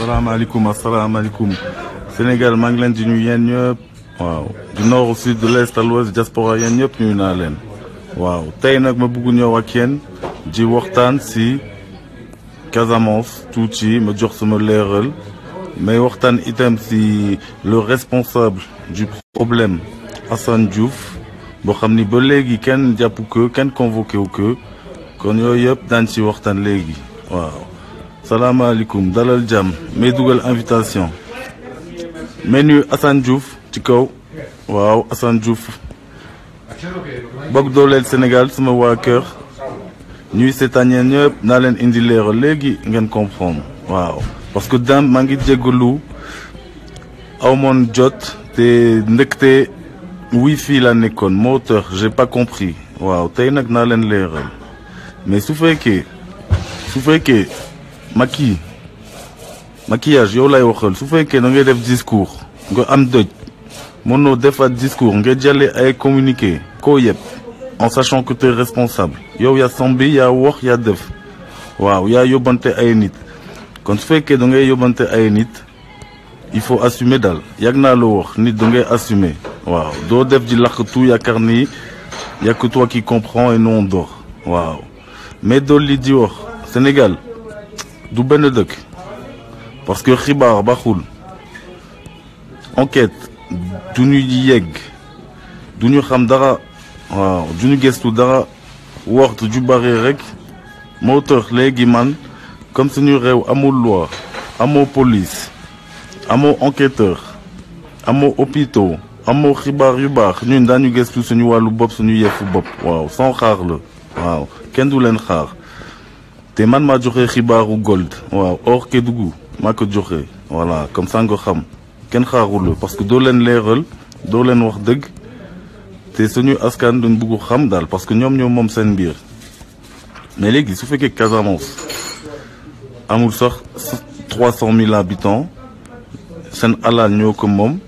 asalaamaaleykum Sénégal maa ngi leen di nuyu yéen ñëpp waaw du nord au sud de l'est à l'ouest diaspora yéen ñëpp nuyu naa leen waaw tey nag ma bëgg ñëw ak yéen di waxtaan si Casamance tuuti ma jox sama leeral mais waxtaan itam si le responsable du problème Assane Diouf boo xam ni ba léegi kenn jàpp ko kenn convoqué wu ko kon yooyu yëpp daan ci waxtaan léegi waaw salaamaaleykum dalal jàmm may dugal invitation menu Assane Diouf ci kaw waaw Assane Diouf bokk dooleel Sénégal sama waa kër ñuy seetaan ñëpp naa leen indi leeral léegi ngeen comprendre waaw parce que dam maa ngi jéggalu amoon jot te ndekte wifi la nekkoon moo tax j'ai pas compris waaw tey nag naa leen leeral mais su fekkee maquillage yow lay waxal su fekkee da ngay def discours nga am dëj mënoo defaat discours nga jàlle ay communiqué koo yëpp en sachant que tu es responsable yow yaa sambi yaa wax yaa def waaw yaa yóbbante ay nit kon su fekkee da ngay yóbbante ay nit il faut assumer daal yàgg naa la wax nit da ngay assumer waaw doo def di laqatu yaakaar ni y'a que toi qui comprends et nous on dort waaw mais dool li di wax Sénégal du benn dëkk parce que xibaar baxul enquête du ñu yegg du ñu xam dara waaw du ñu gëstu dara waxtu ju bari rek moo tax léegi man comme suñu réew amul loi amoo police amoo enquêteur amoo hôpitaux amoo xibaar yu baax ñun daañu gëstu suñu wàllu bopp suñu yefu bopp waaw sans xaar la waaw kenn du leen xaar te man maa joxe xibaaru gold waaw or Kédougou maa ko joxe voilà comme ça nga xam kenn xaarul parce que doo leen leeral doo leen wax dëgg te suñu askan duñ bëgg xam daal parce que ñoom moom seen mbir mais léegi su fekkee Casamance amul sax 300 000 habitants seen alal ñoo ko moom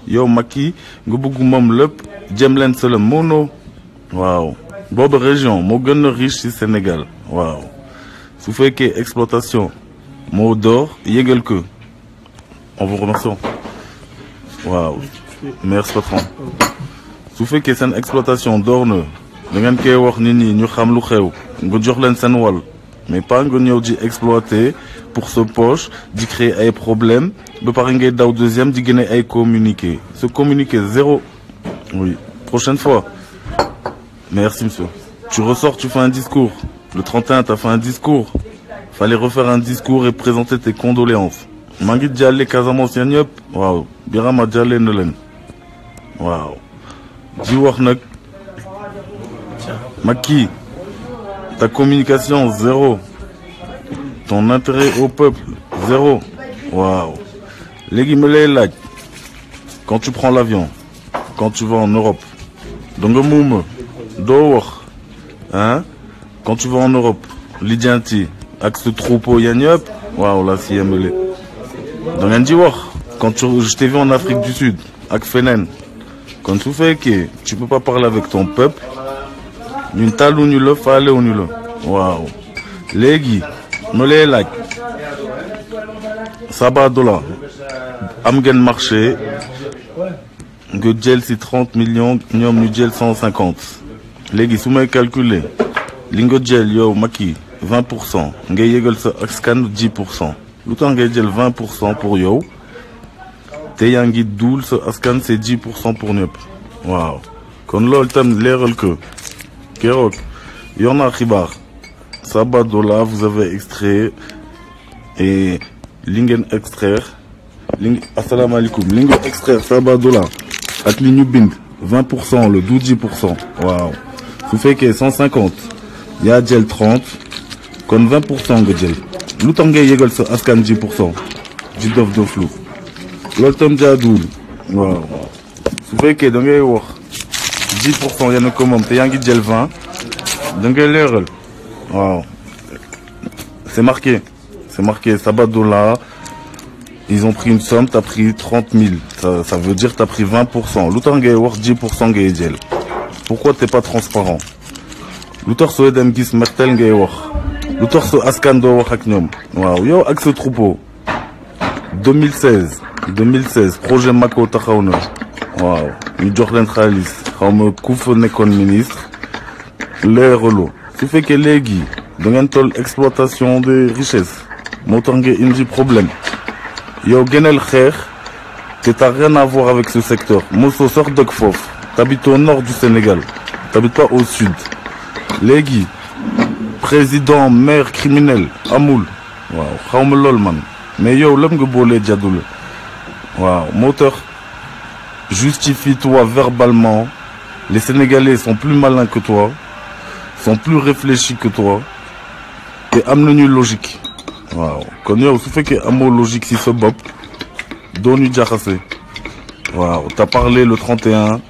yow Macky nga bëgg moom lépp jëm leen sëlam mono waaw boobu région moo gën a riche ci Sénégal waaw su fekkee exploitation moo door yégal ko on vous remercie waaw merci patron su fekkee seen exploitation door na da ngeen koy wax nit ñi ñu xam lu xew nga jox leen seen wàll mais pas nga ñëw di exploiter pour sa poche di créer ay problèmes ba pare ngay daw deuxième di génne ay communiqué ce communiqué zéro oui prochaine fois merci monsieur tu ressors tu fais un discours le 31 t'as fait un discours fallait refaire un discours et présenter tes condoléances maa ngi jàlle Casamance yéen ñëpp waaw Birama jàlle na leen waaw di wax nag Macky ta communication zéro ton intérêt au peuple zéro waaw léegi ma lay laaj quand tu prends l'avion quand tu vas en Europe da nga muuma doo wax hein quand tu vas en Europe lijjanti ak ce troupeau yéen ñëpp waaw la si yemale da ngeen di wax quand je t'ai vu en Afrique du Sud ak feneen kon su fekkee tu peux pas parler avec ton peuple ñun tàlluñu la faalewuñu la waaw léegi ma lay laaj Sabadola am ngeen marché nga jël si 30 millions ñoom ñu jël 150 léegi su may calculer li nga jël yow Macky 20% ngay yëgal sa askan 10% lu tax ngay jël 20% pour yow te yaa ngi duul sa askan c'est 10% pour ñëpp waaw kon loolu tam leeral ko keroog yor naa xibaar Sabadola vous avez extrait et li ngeen extraire asalaamaaleykum li ngeen extraire Sabadola ak li ñu bind 20% le du 10% waaw su fekkee 150 yaa jël 30 kon 20% nga jël lu tax ngay yëgal sa askan 10% di dof doflu loolu tam jaaduwul waaw su fekkee da ngay wax 10% yaa na ko moom te yaa ngi jël 20 da ngay leeral waaw c'est marqué Sabadola ils ont pris une somme t'as pris 30 000 ça veut dire t'as pris 20% lu tax ngay wax 10% ngay jël pourquoi t'es pas transparent lu tax sooy dem gis mertel ngay wax lu tax sa askan doo wax ak ñoom waaw yow ak sa troupeau 2016 projet Mako taxaw na waaw ñu jox leen xaalis xaw ma ku fa nekkoon ministre leeralu su fekkee léegi da ngeen toll exploitation des richesses moo tax nga indi problème yow gënal xeex te t'as rien à voir avec ce secteur mosoo sax dëkk foofu t'habites au nord du Sénégal t'habites pas au sud léegi président maire criminel amul waaw xaw ma lool man mais yow lépp nga boolee jàddu la waaw moo tax justifie-toi verbalement les Sénégalais sont plus malins que toi sont plus réfléchis que toi te am nañu logique waaw kon yow su fekkee amoo logique si sa bopp doo ñu jaxase waaw t'as parlé le 31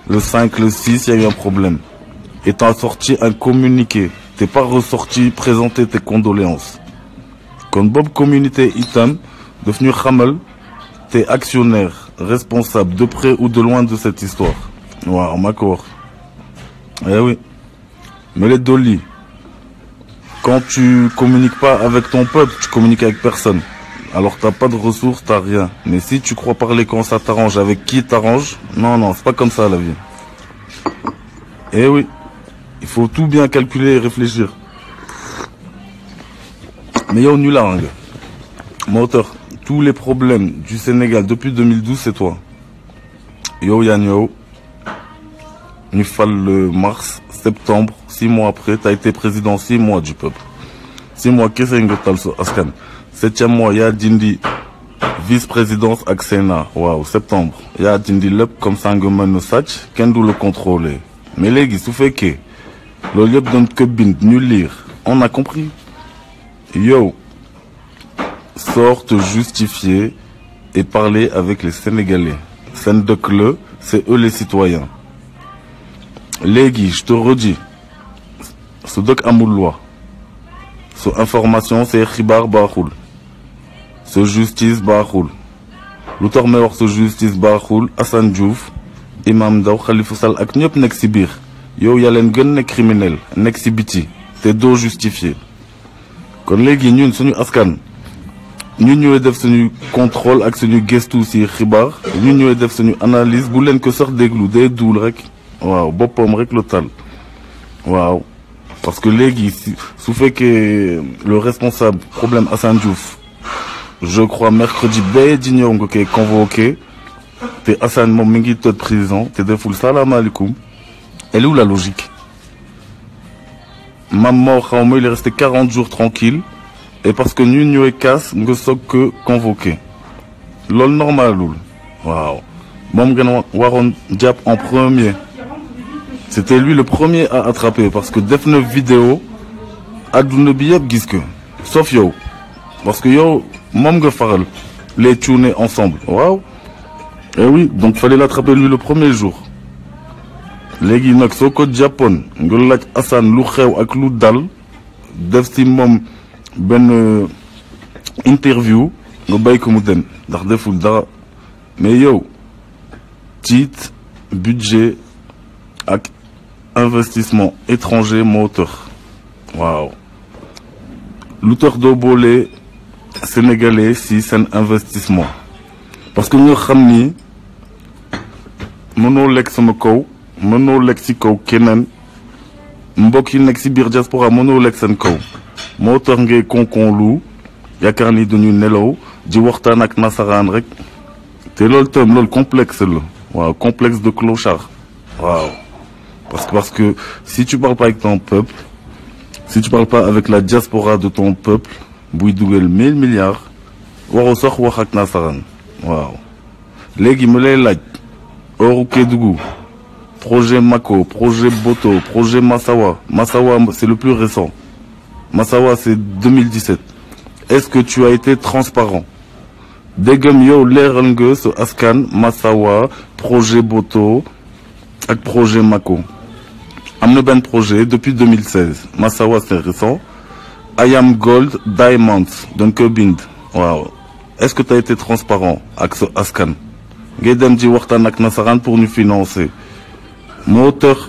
le 5 le 6 il y a eu un problème et t'as sorti un communiqué t'es pas ressorti présenter tes condoléances kon boobu communauté itam daf ñu xamal t'es actionnaire responsable de près ou de loin de cette histoire waaw maa ko wax eh oui mais les dolis quand tu communiques pas avec ton peuple tu communiques avec personne alors t'as pas de ressources t'as rien mais si tu crois parler quand ça t'arrange avec qui t'arrange non c'est pas comme ça la vie eh oui il faut tout bien calculer et réfléchir mais yow ñu la nga moo tax tous les problèmes du Sénégal depuis 2012 c'est toi yow yaa ñëw ñu fal le mars septembre 6 mois après t'as été président 6 mois du peuple 6 mois kese nga tal sa askan 7e mois yaa dindi vice-présidence ak Sénat waaw septembre yaa dindi lépp comme ça nga mën a sàcc kenn du le contrôler mais léegi su fekkee loolu yëpp doon ko bind ñu lire on a compris yow sors te justifier et parler avec les Sénégalais seen dëkk la c'est eux les citoyens léegi je te redis su dëkk amul loi su information c'est xibaar baaxul sa justice baaxul lu tax may wax sa justice baaxul Assane Diouf Imam Ndaw Khalifa Sall ak ñëpp nekk ci biir yow yaa leen gën nekk criminel nekk ci biti te doo justifier kon léegi ñun suñu askan ñun ñooy def suñu contrôle ak suñu gëstu ci xibaar ñun ñooy def suñu analyse bu leen ko sax déglu day duul rek waaw boppam rek la tal waaw parce que léegi su fekkee le responsable problème Assane Diouf je crois mercredi bee di ñëw nga koy convoqué te Assane moom mi ngi tëdd prison te deful salaamaaleykum elle est où la logique mam moo xaw ma il est resté 40 jours tranquille et parce que ñun ñooy kaas nga soog ko convoqué loolu normalul waaw moom ngeen waroon jàpp en premier c'était lui le premier à attraper parce que def na vidéo adduna bi yëpp gis ko sauf yow parce que yow moom nga faral les cuune ensemble waaw et oui donc fallait l'attraper lui le premier jour léegi nag soo ko jàppoon nga laaj Assane lu xew ak lu dal def ci moom benn interview nga bàyyi ko mu dem ndax deful dara mais yow titre budget ak investissement étranger moo tax waaw lu tax doo boole sénégalais ci seen investissement parce que nga xam ni mënoo lekk sama kaw mënoo lekk ci kaw keneen mbokk yi nekk ci biir diaspora mënoo lekk seen kaw moo tax ngay konkonlu yaakaar ni dañu nelaw di waxtaan ak nasaraan rek te loolu tam loolu complexe la waaw complexe de clochard waaw parce que si tu parles pas avec ton peuple si tu parles pas avec la diaspora de ton peuple buy dugal 1000 milliards waroo sax wax ak nasaraan waaw léegi ma lay laaj Oru Kédougou projet Mako projet Boto projet Massawa c'est le plus récent Massawa c'est 2017 est-ce que tu as été transparent déggam yow leeral nga sa askan Massawa projet Boto ak projet Mako am na benn projet depuis 2016 Massawa c'est récent Ayam Gold Diamonds dañ ko bind waaw est-ce que tu as été transparent ak sa askan ngay dem di waxtaan ak nasaraan pour nous financer moo tax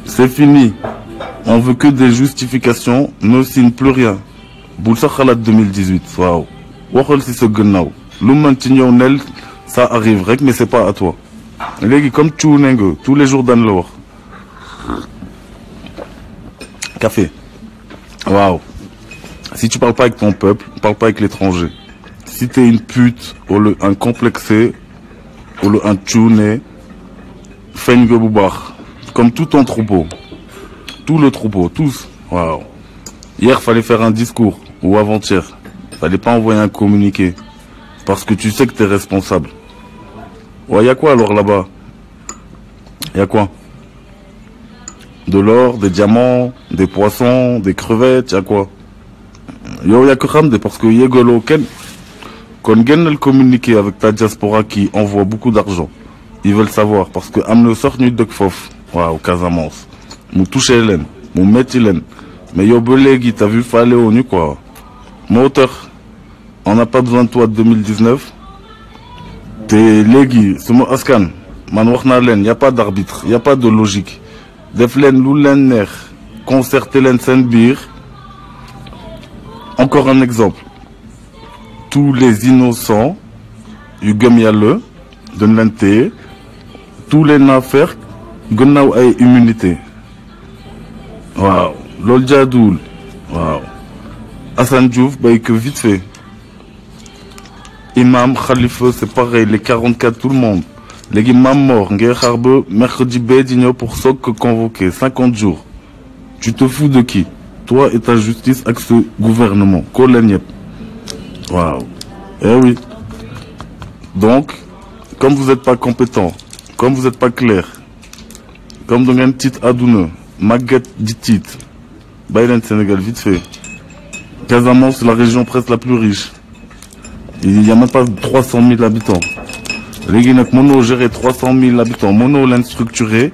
c'est fini on veut que des justifications ne signe plus rien bul sax xalaat 2018 waaw waxal si sa gannaaw lu mën ci ñëw nel ça arrive rek mais c'est pas à toi léegi comme cuune nga tous les jours daan la wax café waaw si tu parles pas avec ton peuple parle pas avec l'étranger si t'es une pute wala un complexé wala un cuune feeñ nga bu baax comme tout ton troupeau tout le troupeau tous waaw hier fallait faire un discours ou avant-hier fallait pas envoyer un communiqué parce que tu sais que t'es responsable. Ouais, y a quoi alors là-bas? Y a quoi? De l'or, des diamants, des poissons, des crevettes, y a quoi? Yo, y a que Ramde parce que Yegolo Ken, qu'on gagne le communiqué avec ta diaspora qui envoie beaucoup d'argent. Ils veulent savoir parce que Amne sort nu de Kfof, au Casamance. Mou touche Hélène, mou met Hélène. Mais yo Belégui, t'as vu, fallait au nu quoi. Moteur. On n'a pas besoin de toi de 2019. T'es légui, c'est mon askan. Man waxna len, y a pas d'arbitre, y a pas de logique. Def len lu len neex, concerter len sen bir. Encore un exemple. Tous les innocents, yu gëm Yalla, dañ len téye. Tous les naafeq, gannaaw ay immunité. Waaw, lol jaaduwul. Waaw. Assane Diouf, bay que vite fait. Imam, Khalifa, c'est pareil, les 44, tout le monde. Les imams morts, Harbe, mercredi Bédigno pour soc convoqué, 50 jours. Tu te fous de qui? Toi et ta justice avec ce gouvernement. Koleniep. Waouh. Eh oui. Donc, comme vous n'êtes pas compétent, comme vous n'êtes pas clair, comme dans un titre Adoune, Maguette dit titre, Biden Sénégal, vite fait. Casamance, c'est la région presque la plus riche. Il n'y a même pas 300 000 habitants. Les gens qui ont géré 300 000 habitants, mono l'instructuré,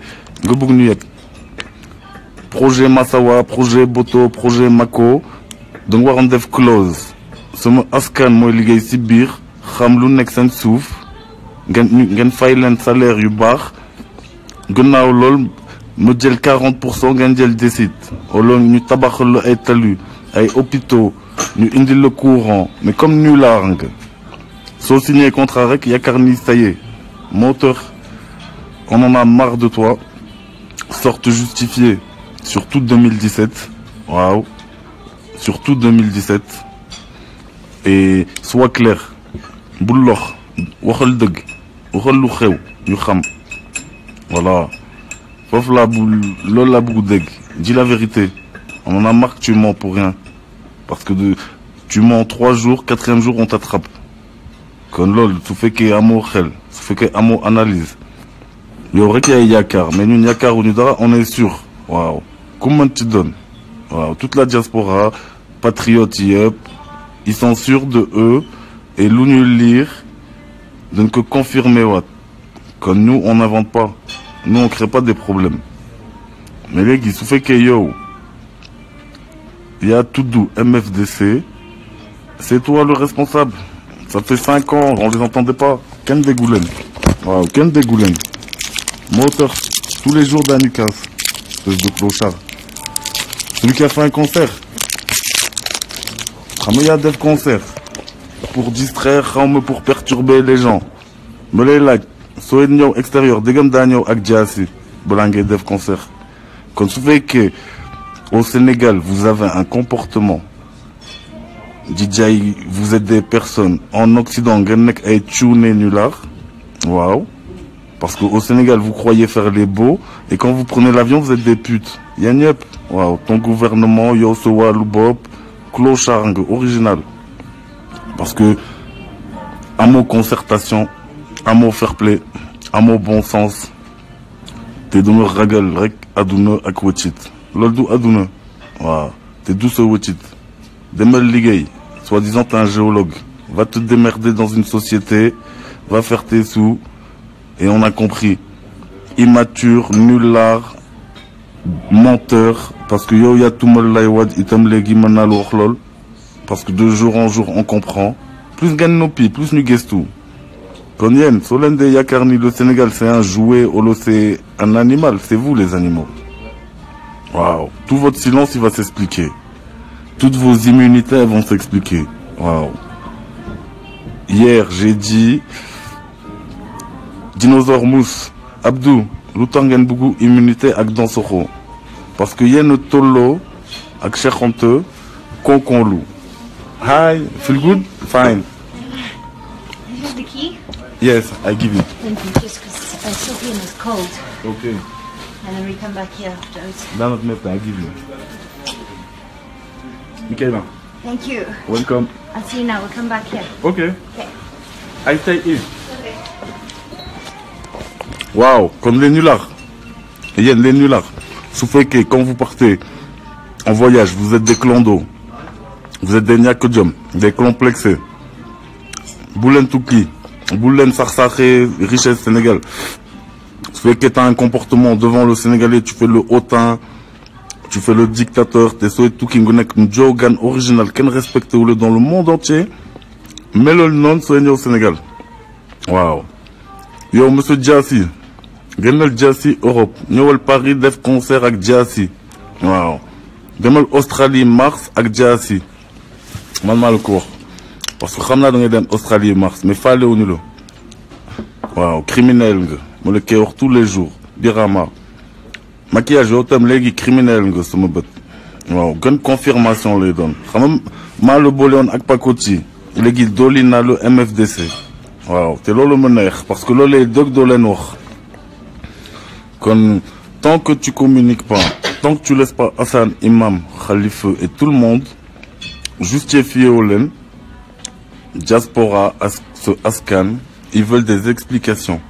projet Massawa, projet Boto, projet Mako, donc on a une clause. Ce askan moi ligay Sibir, xam lu nek sen souf, ngeen fay len salaire yu bax, gannaaw lol mu jël 40% ngeen jël décide. Olo ñu tabaxal ay tali, ay hôpitaux. Nous indil le courant, mais comme nul langue. Sauf signé contrat rek, Yakarni, ça y est. Moteur, on en a marre de toi. Sorte justifié sur tout 2017. Waouh. Sur tout 2017. Et sois clair. Boulor. Waxal deug. Waxal lu xew. Ñu xam. Voilà. Fof la boule, lol la boule deug. Dis la vérité. On en a marre que tu mens pour rien. Parce que tu mens 3 jours, 4e jour on t'attrape. Quand lol, tu fais que amour khel, tu fais que amour analyse. Il y aurait qu'il y a Yakar, mais nous Yakar ou Nudara, on est sûr. Waouh. Comment tu donnes? Waouh. Toute la diaspora, patriote yep, ils sont sûrs de eux et l'onu lire, de ne que confirmer what. Quand nous on n'invente pas, nous on crée pas des problèmes. Mais les gars, tu fais que yo. Il y a tout doux, MFDC, c'est toi le responsable. Ça fait 5 ans, on les entendait pas. Ken Degoulen. Wow, Ken Degoulen. Moteur, tous les jours d'Anikas. Espèce de clochard. Celui qui a fait un concert. Il y a des concerts. Pour distraire, pour perturber les gens. Me les like. Soyez extérieur, dégam d'agneau avec Djassi. Bolangé dev concert. Quand tu fais que au Sénégal, vous avez un comportement. DJ, vous êtes des personnes. En Occident, Genek est tchouné nullard. Waouh. Parce qu'au Sénégal, vous croyez faire les beaux. Et quand vous prenez l'avion, vous êtes des putes. Yanyep. Waouh. Ton gouvernement, Yosowa, Loubop, clochard, original. Parce que, à mot concertation, à mot fair play, à mot bon sens, t'es dans le ragal, rek, adouna, akwetit. L'oldou adouna. Waouh. T'es douce wetit. Demel ligay. Soi-disant t'es un géologue. Va te démerder dans une société. Va faire tes sous. Et on a compris. Immature, nullard, menteur. Parce que yo ya tout mal laïwad, itam legi manal lol. Parce que de jour en jour on comprend. Plus gagne nos pieds, plus nous guesse tout. Konyen, Solende Yakarni, le Sénégal c'est un jouet, Olo c'est un animal, c'est vous les animaux. Waouh. Tout votre silence il va s'expliquer. Toutes vos immunités vont s'expliquer. Waouh. Hier, j'ai dit Dinosaure Mousse, Abdou, l'outangen beaucoup immunité avec Dansoro. Parce que yen tolo avec Cheikh Honte, Konkonlou. Hi, feel good? Fine. You have the key? Yes, I give it. Thank you. Just because Sophie is cold. Okay. And then we come back here afterwards. Dans notre matin, I give you. Michaela, Thank you. welcome. I'll see you now. We'll come back here. Okay. Okay. I stay here. Waouh, comme les nullards. Yen, les nullards. Souffrez que quand vous partez en voyage, vous êtes des clandos. Vous êtes des nyakodium, des complexés. Boulen Touki, Boulen Sarsaré, richesse Sénégal. Souffrez que tu as un comportement devant le Sénégalais, tu fais le hautain, tu fais le dictateur, t'es souhaité tout qui n'gonek Jogan original, qu'en respecte ou le dans le monde entier. Mais le non, soigne au Sénégal. Waouh. Yo, monsieur Diassi. Genel Diassi Europe. Ñëwal Paris def concert avec Diassi. Waaw. Demal Australie mars avec Diassi. Man maa la ko wax. Parce que xam naa da ngay dem Australie mars mais faale wuñu la. Waaw, criminel nga. Ma la koy wax tous les jours. Birama. Maquillage yow tam léegi criminel nga sama bët. Waaw, gën confirmation lay doon. Xam nga maa la boole woon ak Pakoti. Léegi dooli naa le MFDC. Waaw, te loolu ma neex parce que loolu lay dëgg doo leen wax. Kon tant que tu communiques pas, tant que tu laisses pas Hassan, Imam, Khalifa et tout le monde justifier au len, diaspora, ce Askan, ils veulent des explications.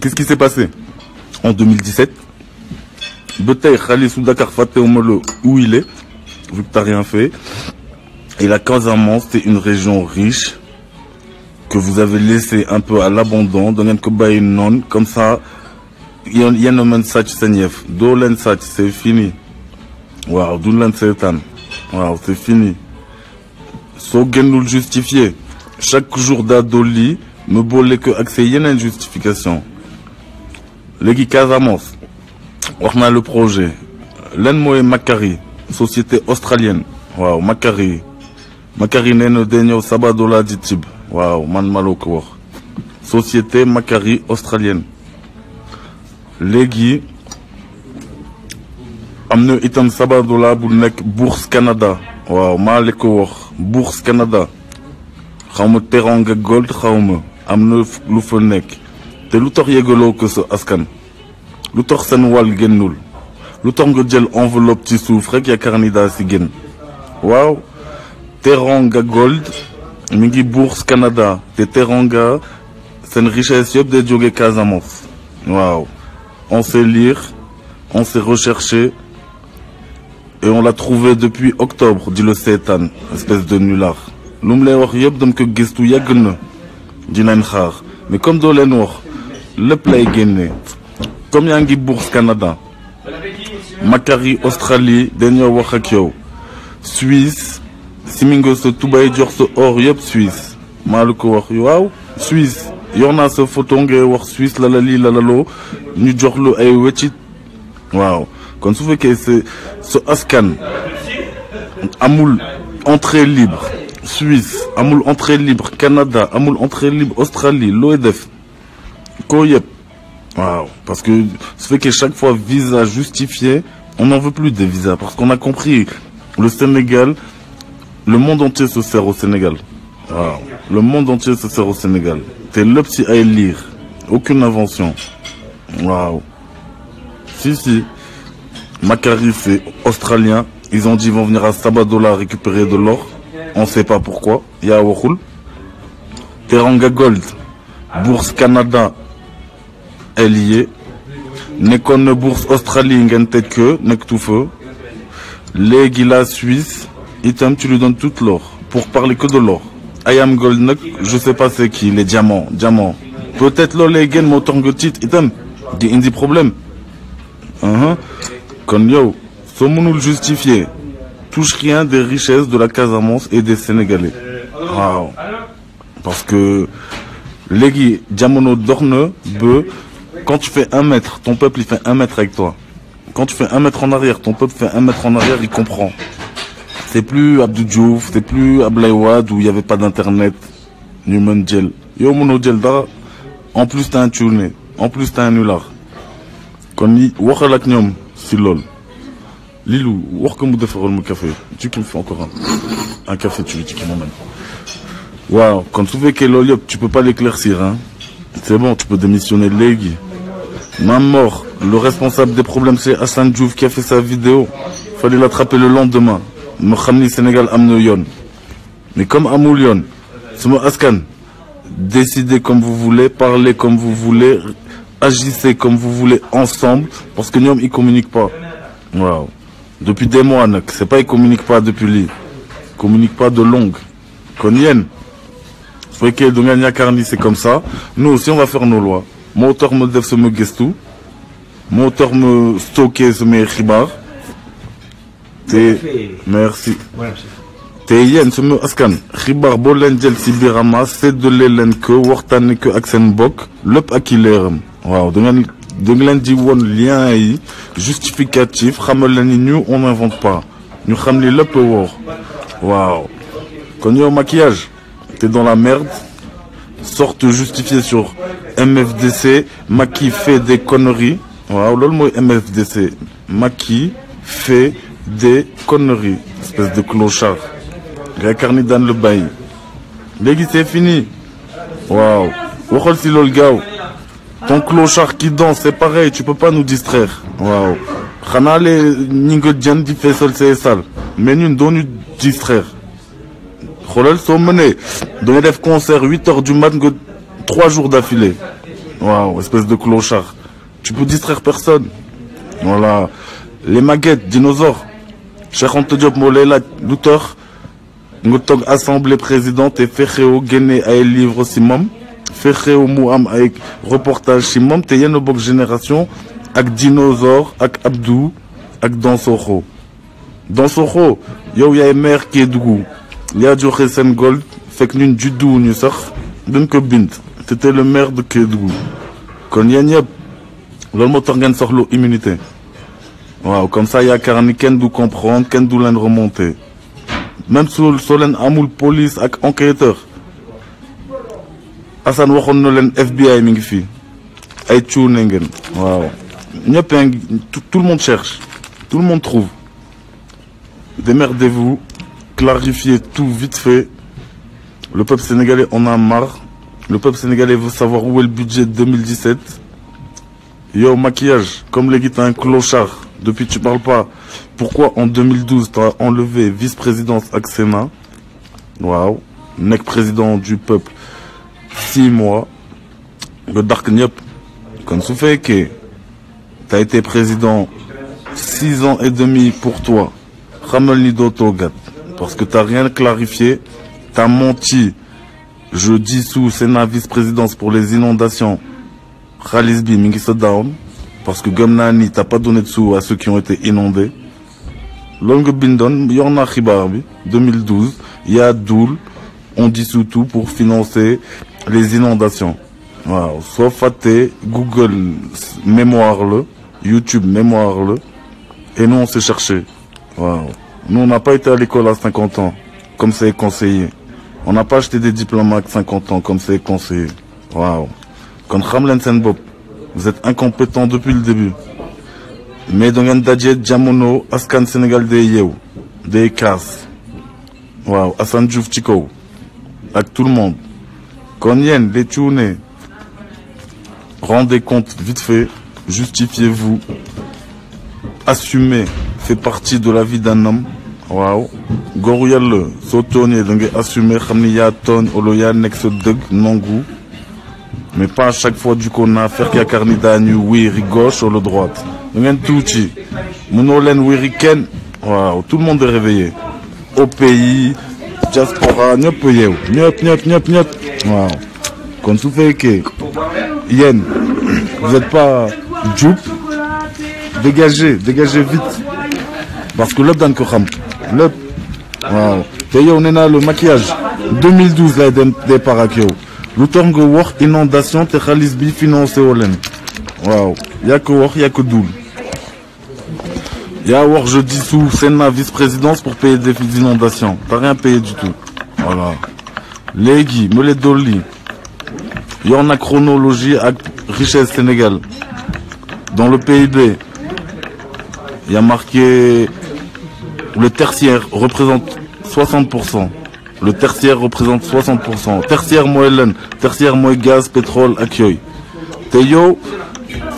Qu'est-ce qui s'est passé en 2017? Betay Khalissou Dakar Faté Omolo où il est, vu que t'as rien fait. Et la Casamance, c'est une région riche que vous avez laissé un peu à l'abandon. Donnez que bail non, comme ça, il y a no man sach senyef. Dolen sach, c'est fini. Waouh, doulen setan. Waouh, c'est fini. So gen nous le justifier. Chaque jour d'adoli, me bolé que accès, il y a une justification. Les Casamance, on a le projet. L'Enmo et Macari, société australienne. Waouh, Macari. Macari n'est ne denyo Sabadola ditib. Waouh, man maloko. Société Macari australienne. Légui. Amne itam Sabadola bounek Bourse Canada. Waouh, maleko. Bourse Canada. Xawma Teranga Gold xawma. Amne Lufonek. Te lutor yegolo que ce askan. Lutor sen wal gennul. Lutor nga jël enveloppe ci souf rek ya carnida ci gen. Waouh. Teranga Gold. Mingi Bourse Canada. Te Teranga. C'est une richesse yop de Djogé Casamance. Waouh. On sait lire. On sait rechercher. Et on l'a trouvé depuis octobre, dit le Satan. Espèce de nulard. L'oumle or yop donc que gestou yagn. Dinañ xaar. Mais comme dans les noirs, le play gagné. Comme Yangi Bourse Canada. Macari Australie, Daniel Wakakyo. Suisse. Simingo se Toubaï Djorse or yop Suisse. Maluko war wow. Suisse. Y'en a ce photongue war Suisse la lali la lalo. New York lo ay wetchit. Wow. Quand tu fais que c'est ce Askan. Amoul entrée libre. Suisse, Amoul entrée libre, Canada, Amoul entrée libre, Australie, l'OEDF. Koyep. Waouh. Parce que ça fait que chaque fois visa justifié, on n'en veut plus des visas. Parce qu'on a compris, le Sénégal, le monde entier se sert au Sénégal. Waouh. Le monde entier se sert au Sénégal. T'es le petit à lire. Aucune invention. Waouh. Si. Macari, c'est australien. Ils ont dit ils vont venir à Sabadola récupérer de l'or. On ne sait pas pourquoi. Il y a Wahoul. Teranga Gold. Bourse Canada. Elle y est. Nekon Bourse Australie. N'gente que. Nek tout feu. Les Guila Suisse. Item, tu lui donnes toute l'or. Pour parler que de l'or. I am Gold. Nek, je sais pas c'est qui. Les diamants. Peut-être l'or les gains motongotit. Item. Des indie problèmes. Kon yo. Sommes-nous le justifier? Touche rien des richesses de la Casamance et des Sénégalais. Wow. Parce que les Diamono Dorne, quand tu fais 1 mètre, ton peuple il fait 1 mètre avec toi. Quand tu fais 1 mètre en arrière, ton peuple fait 1 mètre en arrière, il comprend. c'est plus Abdou Diouf, c'est plus Ablaye Wade où il n'y avait pas d'internet. Ñu mën jël yow mënoo jël dara en plus t'as un tourné en plus t'as un nulard kon ni waxal ak ñoom si lool Lilou wax ko mu defaral mu café tu qui me fais encore un café tu qui m'emmène waaw kon su fekkee loolu yëpp tu peux pas l'éclaircir hein c'est bon tu peux démissionner léegi Mamor le responsable des problèmes c'est Assane Diouf qui a fait sa vidéo fallait l'attraper le lendemain ma xam ni Sénégal am na yoon mais comme amul yoon Sama askan, décidez comme vous voulez, parlez comme vous voulez, agissez comme vous voulez ensemble, parce que nous, ils communiquent pas. Wow. Depuis des mois, c'est pas ils communiquent pas depuis lui. Ils communiquent pas de longue. Konyen. Faut que Dongania Karni, c'est comme ça. Nous aussi, on va faire nos lois. Mon auteur me dev se me gestou. Mon auteur me stocker ce me ribar. Merci. te yéen sama askan xibaar boo leen jël ci Birama séddale leen ko waxtaanee ko ak seen mbokk lépp ak i leeram waaw da ngeen leen di woon lien yi justificatif xamal leen ni ñu on n'invente pas ñu xam ni lépp wóor waaw kon yow maquillage t'es dans la merde sorte justifié sur MFDC Macky fait des conneries waaw loolu mooy MFDC Macky fait des conneries espèce de clochard Karni dans le bail. Légui c'est fini. Waouh. Waxal si lol gaaw. Ton clochard qui danse, c'est pareil, tu peux pas nous distraire. Waouh. Xana les ñinga jën di fessel c'est sale. Mais ñun do ñu distraire. Xolal so mené. Do nga def concert 8h du mat nga 3 jours d'affilée. Waouh, espèce de clochard. Tu peux distraire personne. Voilà. Les maguettes, dinosaures. Cheikh Anta Diop mo lay laaj lutteur. Nga toog assemblée présidente et fexewu génne ay livre si moom fexewu mu am ay reportage si moom te yenn bokk génération ak dinosaure ak Abdou ak Dansokho yow yaay maire Kédougou yaa joxe seen gold fekk ñun judduwuñu sax dañ ko bind c'était le maire de Kédougou kon yéen ñëpp loolu moo tax ngeen soxla immunité waaw comme ça yaakaar ni kenn du comprendre kenn du leen remonter même soo leen amul police ak enquêteur Assane waxoon na leen FBI mi ngi fii ay cuune ngeen waaw ñëpp tout le monde cherche tout le monde trouve démerdez-vous clarifiez tout vite fait le peuple sénégalais en a marre le peuple sénégalais veut savoir où est le budget 2017 yow maquillage comme léegi t'as un clochard depuis tu parles pas pourquoi en 2012 t'as enlevé vice-présidence ak Sénat waaw nekk président du peuple 6 mois nga dàq ñëpp kon su fekkee t'as été président 6 ans et demi pour toi xamal ni dootoo gat parce que t'as rien clarifié t'as menti je dissous Sénat vice-présidence pour les inondations xaalis bi mi ngi sa down parce que gëm naa ni t'as pas donné de sous à ceux qui ont été inondés loolu nga bindoon yor naa xibaar bi 2012 y a Doul on dissout tout pour financer les inondations waaw soo fàttee Google mémoire le YouTube mémoire le et nous on s'est cherché waaw nous on n'a pas été à l'école à 50 ans comme c'est conseillé on n'a pas acheté des diplômes à 50 ans comme c'est conseillé waaw kon xam leen seen bopp vous êtes incompétents depuis le début mais da ngeen daje jamono askan Sénégal day yeew day kaas waaw Assane Diouf ci kaw ak tout le monde kon yéen les cuune rendez compte vite fait justifiez-vous assumez fait partie de la vie d'un homme waaw góoru yàlla soo tooñee da ngay assumer xam ni yaa tooñ olo yaa nekk sa dëgg nangu mais pas à chaque fois du qu'on a faire yaakaar ni daañu wéeri gauche wala droite da ngeen tuuti mënoo leen wéeri kenn waaw tout le monde est réveillé au pays diaspora ñëpp yeew ñëpp waaw kon su fekkee yéen vous êtes pas jub dégagez vite parce que lépp daan ko xam lépp waaw te yow nee naa le maquillage 2012 lay dem départ ak yow lu tax nga wax inondation te xaalis bi financé woo leen waaw yaa ko wax yaa ko duul Yawar, je dissous Sénat vice-présidence pour payer des inondations. T'as rien payé du tout. Voilà. Légui, me les doli. Il y en a chronologie avec richesse Sénégal. Dans le PIB, il y a marqué le tertiaire représente 60%. Le tertiaire représente 60%. Tertiaire moyenne, tertiaire moyen gaz, pétrole, accueil. Teyo,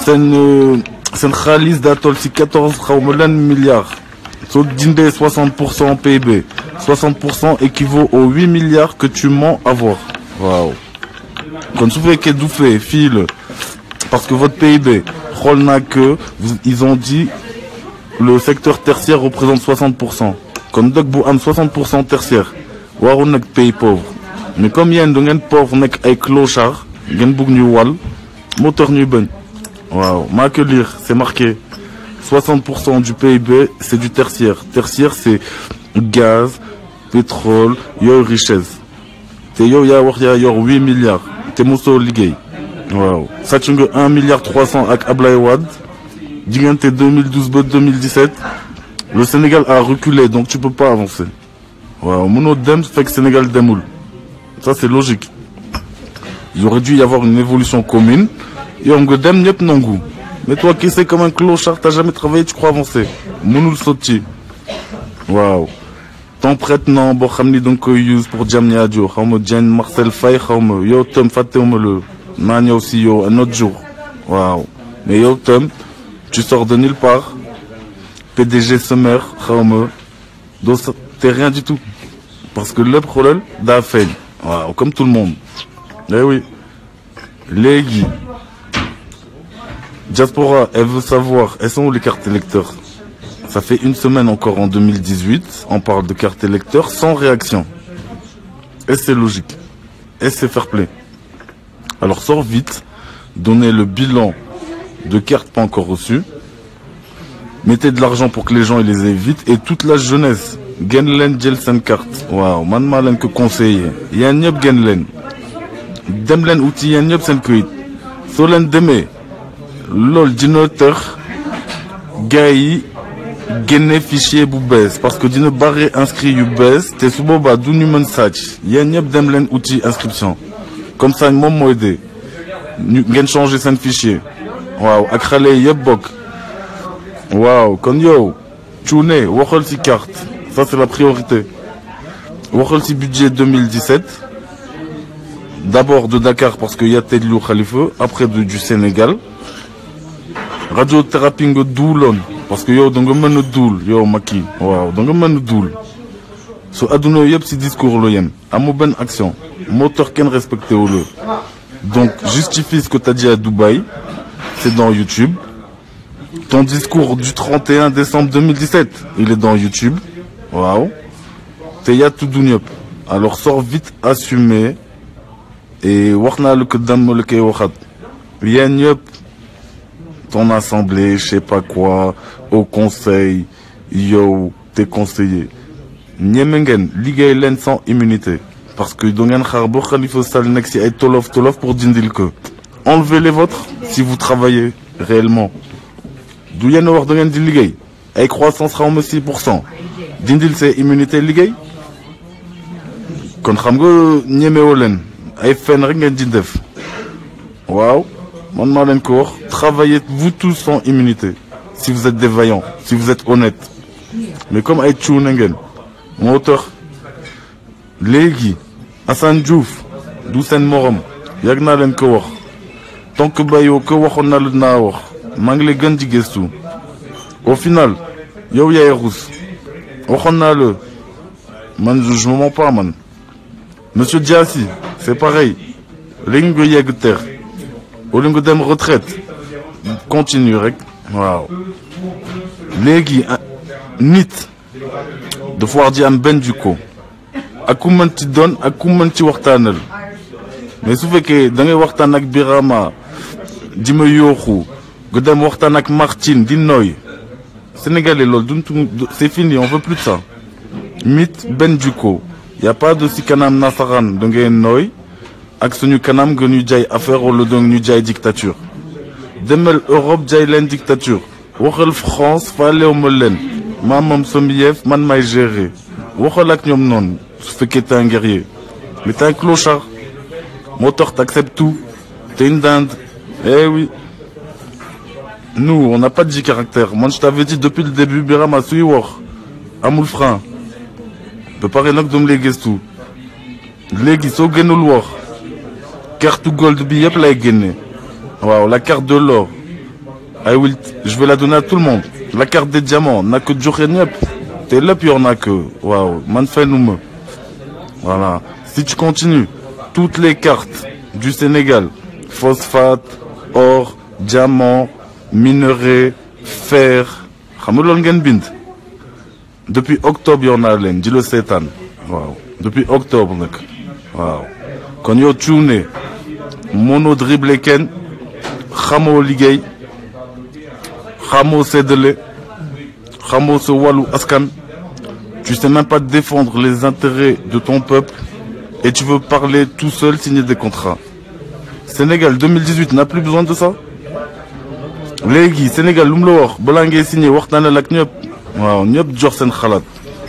c'est une khalis d'atol, c'est 14 milliards. Sauf d'indé 60% PIB. 60% équivaut aux 8 milliards que tu mens avoir. Waouh. Quand tu fais que vous faites, file, parce que votre PIB, ils ont dit le secteur tertiaire représente 60%. Comme donc vous avez 60% tertiaire, vous avez un pays pauvre. Mais comme il y a un pauvre avec clochard, il y a un moteur nuben. Waouh, ma que lire, c'est marqué. 60% du PIB, c'est du tertiaire. Tertiaire, c'est gaz, pétrole, yo richesse. Te yo ya 8 milliards. Te mosso ligay. Wow. Ça tu 1 milliard 300 avec Ablaïwad. Digante 2012-2017. Le Sénégal a reculé, donc tu peux pas avancer. Wow. Mono dem fait que Sénégal demoule. Ça c'est logique. Il aurait dû y avoir une évolution commune. Et on dem nyep nangou. Mais toi qui sais comme un clochard, t'as jamais travaillé, tu crois avancer. Mounoul Soti. Waouh. Ton prête non, bon, Hamni donc use pour Jamni Adio. Haume Jen, Marcel Faye, Haume, yo, Tom, Fatem, le. Nanya aussi, yo, un autre jour. Waouh. Mais yo, Tom, tu sors de nulle part. PDG Summer, Haume. Donc, t'es rien du tout. Parce que le problème, d'a fait. Waouh, comme tout le monde. Eh oui. Les Guy. Diaspora, elle veut savoir, elles sont où les cartes électeurs? Ça fait une semaine encore en 2018, on parle de cartes électeurs sans réaction. Et c'est logique. Et c'est fair play. Alors sors vite, donnez le bilan de cartes pas encore reçues. Mettez de l'argent pour que les gens ils les aient vite. Et toute la jeunesse, Genlen Jelsen carte. Waouh, man malen que conseiller. Yanyop Genlen. Demlen outil Yanyop Senkuit. Solen Deme. Lol dinoteur. Gaï. Gagner fichier boubès parce que d'une barre inscrit ubès t'es sous boba d'un human search y'en a demlen outil inscription comme ça mon mot aidé gagne changer son fichier waouh akrale yebok waouh quand yo tune waxal si carte ça c'est la priorité waxal si budget 2017 d'abord de Dakar parce qu'il y a Tedlou Khalifa après du Sénégal radiothérapie ngo doulon parce que yo danga mën doul yo maki waaw danga mën doul so aduna yeb ci discours lo yem amu ben action moteur ken respecté au le donc justifie ce que tu as dit à Dubaï, c'est dans YouTube. Ton discours du 31 décembre 2017, il est dans YouTube. Waouh. Teya tout dunyop. Alors sors vite assumé et warna le kedam le keohat. Yanyop ton assemblée, je sais pas quoi, au conseil, yo, tes conseillers. Nyemengen, ligue len sans immunité. Parce que Dongan Kharbo Khalifa Salnex et Tolof pour Dindilke. Enlevez les vôtres si vous travaillez réellement. D'où y a nos Dongan Diligay. Et croissance sera en 6%. Dindil c'est immunité ligay. Quand Ramgo Nyemeolen. Et Fenringen Dindef. Waouh. Mon malin corps, travaillez vous tous sans immunité. Si vous êtes des vaillants, si vous êtes honnêtes. Mais comme Aïtchou Nengen, mon auteur, Légui, Hassan Diouf, Doussen Morom, Yagna Len Kowar, tant que Bayo, Kowar on a le Naor, Mangle Gandhi Gestou. Au final, Yo Yaerous, on a le. Man, je me mens pas, man. Monsieur Diassi, c'est pareil. Lingue Yagter. Au lieu de retraite, continue, rek. Waouh. Légui, nit, de fois dire un ben du coup. À comment tu donnes, à comment tu wartanel. Mais sauf que dans les wartanak Birama, Dime Yohu, Godam wartanak Martin, Dinoy. Sénégalais, c'est fini, on veut plus de ça. Mythe ben du coup. Il n'y a pas de Sikanam Nasaran, donc il y a Noy. Aksonu kanam gonu jay affaire au lodong nu jay dictature. Demel Europe jay len dictature. waxal France faalew ma leen maa moom sama yëf man may gérer waxal ak ñoom noonu su fekkee t'es un guerrier mais t'es un clochard moo tax t'acceptes tout t'es une dinde. Eh oui, nous on n'a pas dit caractère. Moi je t'avais dit depuis le début Birama suy wax amul frein ba pare nag doom lay gëstu léegi soo génnul wax carte gold bi yëpp lay génne waaw la carte de l'or je vais la donner à tout le monde. La carte des diamants n'a que joxe ñëpp te lépp yor naa que waaw man fenuma. Voilà, si tu continues toutes les cartes du Sénégal, phosphate, or, diamant, minerai, fer, xam nga loolu ngeen bind depuis octobre yor naa leen di le seetaan waaw depuis octobre nag waaw kon yow cuune mono dribble kenn xamoo liggéey xamoo séddale xamoo sa wàllu askan tu sais même pas défendre les intérêts de ton peuple et tu veux parler tout seul, signer des contrats. Sénégal 2018 n'a plus besoin de ça. Léegi Sénégal lu mu la wax balaa ngay signer waxtaanal ak ñëpp waaw ñëpp jox seen xalaat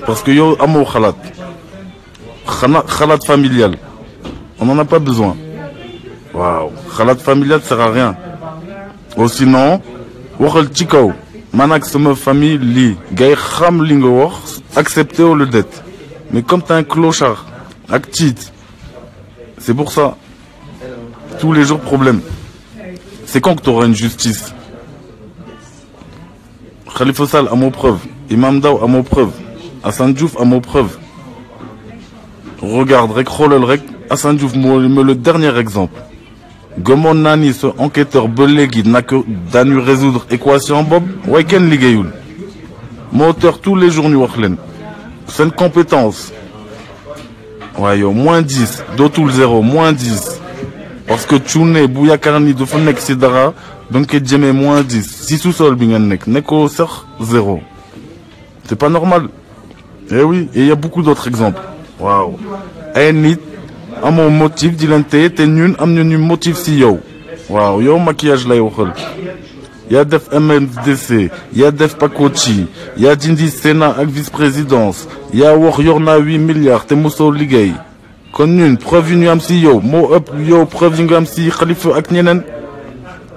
parce que yow amoo xalaat xalaat familial on n'en a pas besoin waaw xalaat familial sert à rien. Ou sinon waxal ci kaw man ak sama famille lii gay xam li nga wax accepter ou le dette mais comme t'es un clochard ak tiit c'est pour ça tous les jours problème. C'est quand que t'auras une justice. Khalifa Sall à mon preuve, Imam Ndao à mon preuve, Assane Diouf à mon preuve. Regarde rek xoolal rek Assane Diouf me le dernier exemple. Gëmoon naa ni ce enquêteur ba léegi daañu résoudre équation bob waaye kenn liggéeyul. Moo tax tous les jours ñu wax leen seen compétence waaye yow -10 dootul 0 -10 parce que cuune bu yaakaar ni dafa nekk ci dara donc koy jëmee -10 si sous-sol bi ngeen nekk nekkoo sax 0 c'est pas normal. Eh oui, et il y a beaucoup d'autres exemples. Waaw ay nit amoo motif di leen téye te ñun am nañu motif ci yow waaw yow maquillage lay waxal yaa def MMDC yaa def Pakochi yaa dindi Sénat ak vice-présidence yaa wax yor naa 8 milliards te mosoo liggéey kon ñun preuve yi ñu am ci yow moo ëpp yow preuve yi nga am ci Khalifa ak ñeneen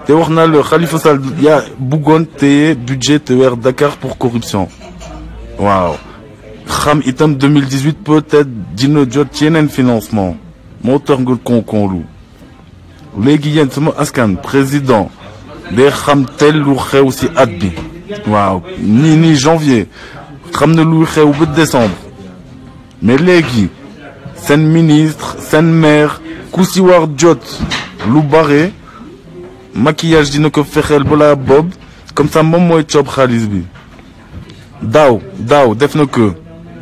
te wax naa la Khalifa Sall yaa bëggoon téye budget te weer Dakar pour corruption waaw xam itam 2018 peut-être dina jot ci yeneen financement moo tax nga konkonlu léegi yéen sama askan président day xam tel lu xew ci at bi waaw nii janvier xam na lu xew ba décembre mais léegi seen ministre seen maire ku ci war jot lu bare maquillage dina ko fexeel balaa bob comme ça moom mooy coob xaalis bi daaw def na ko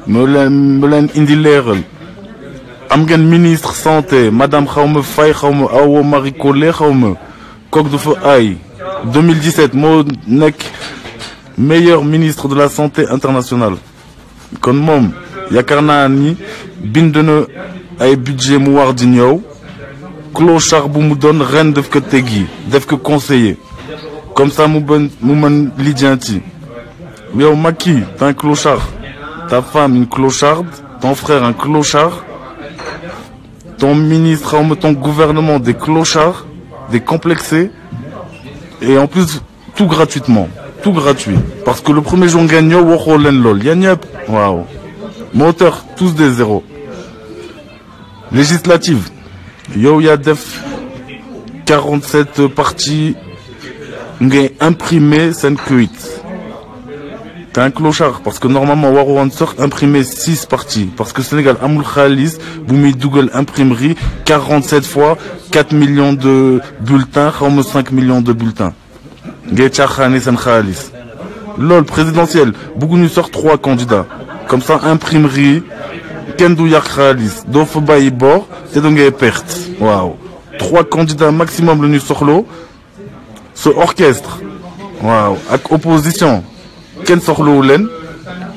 mu leen indi leeral am ngeen ministre santé madame xawma Faye xawma Awa Marie Collé xawma kooku dafa ay 2017 moo nekk meilleur ministre de la santé internationale kon moom yaakaar naa ni bind na ay budget mu war di ñëw clochard bu mu doon ren def ko teggi def ko conseiller comme ça mu mën lijjanti yow Macky t'es un clochard ta femme une clocharde ton frère un clochard ton ministre ton gouvernement des clochards des complexés et en plus tout gratuitement tout gratuit parce que le premier jour ngeen ñëw waxoo leen lool yéen ñëpp waaw moo tax tous des zéros. Législative yow yaa def 47 partis ngay imprimer seen këyit t'es un clochard parce que normalement waroon sax imprimer 6 partis parce que Sénégal amul xaalis bu muy dugal imprimerie 47 fois 4 millions de bulletins xawma 5 millions de bulletins ngay caaxaane seen xaalis loolu présidentiel bëgguñu sax 3 candidats comme ça imprimerie kenn du yàq xaalis doo fa bàyyi bor te da ngay perte waaw 3 candidats maximum la ñu soxlo ce orchestre waaw ak opposition kenn soxlawu leen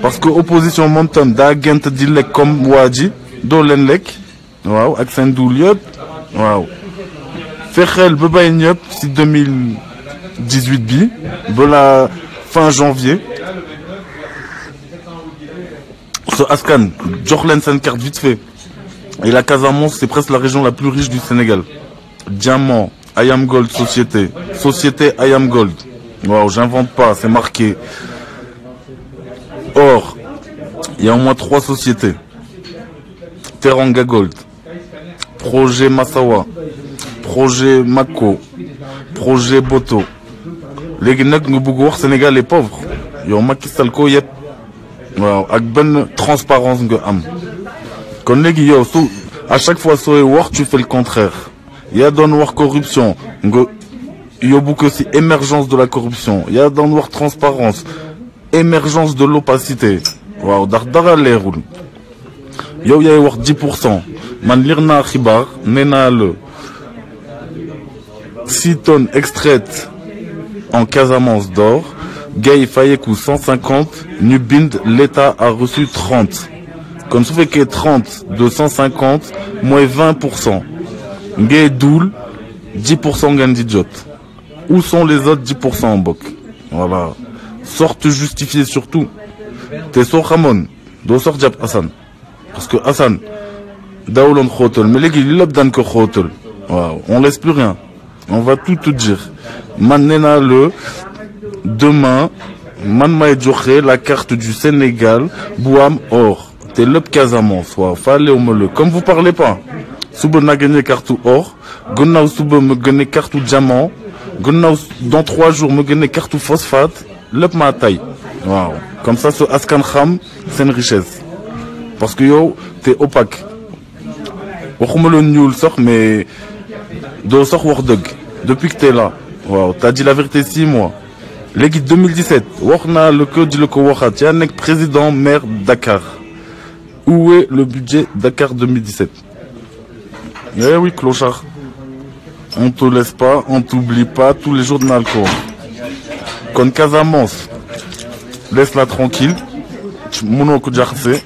parce que opposition moom tam daa gent di lekk comme waa ji doo leen lekk waaw ak seen duul yëpp waaw fexeel ba bay ñëpp ci 2018 bi balaa fin janvier. Ce Ascan, Jorlen c'est une carte vite fait. Et la Casamance, c'est presque la région la plus riche du Sénégal. Diamant, I am Gold, société. Société, I am Gold. Wow, j'invente pas, c'est marqué. Or, il y a au moins 3 sociétés. Teranga Gold, Projet Massawa, Projet Mako, Projet Boto. Les gens qui ont Sénégal est pauvre. Yo Macky Sall ko yep. Waaw ak ben transparence nga am. Kon légui yow à chaque fois soy wax tu fais le contraire. Ya doon wax corruption nga yóbbu ko ci émergence de la corruption. Ya doon wax transparence, émergence de l'opacité. Waaw ndax dara leerul. Yow yaay wax 10%. Man lire naa xibaar nee naa le 6 tonnes extraites en Casamance d'or, Gay Fayekou 150, Nubind, l'État a reçu 30. Comme ça fait que 30 de 150, moins 20%. Gay Doul, 10% Gandidjot. Où sont les autres 10% en Bok? Voilà. Sorte justifiée surtout. T'es sur Ramon, do sort Diap Hassan. Parce que Hassan, Daoulon Khotel, mais les gars, il dan que Khotel. On laisse plus rien. On va tout te dire. Maintenant le demain, man may joxe la carte du Sénégal, Bouam or. T'es le Casamance, fallait au me le. Comme vous parlez pas, Souba n'a gagné carte or, Gonnaou Souba me gagné carte diamant, Gonnaou dans 3 jours me gagné carte phosphate, le ma taille. Wow. Comme ça, ce Ascan Kham, c'est une richesse. Parce que yo, t'es opaque. Waxuma le nul sort, mais do sort wordug. Depuis que t'es là. Wow, t'as dit la vérité 6 mois. L'équipe 2017, Warna le code du Loko Wahat, Yannick président maire Dakar. Où est le budget Dakar 2017? Eh oui, clochard. On te laisse pas, on t'oublie pas tous les jours de l'alcool. Kon Casamance, laisse-la tranquille. Mono Kudjarse.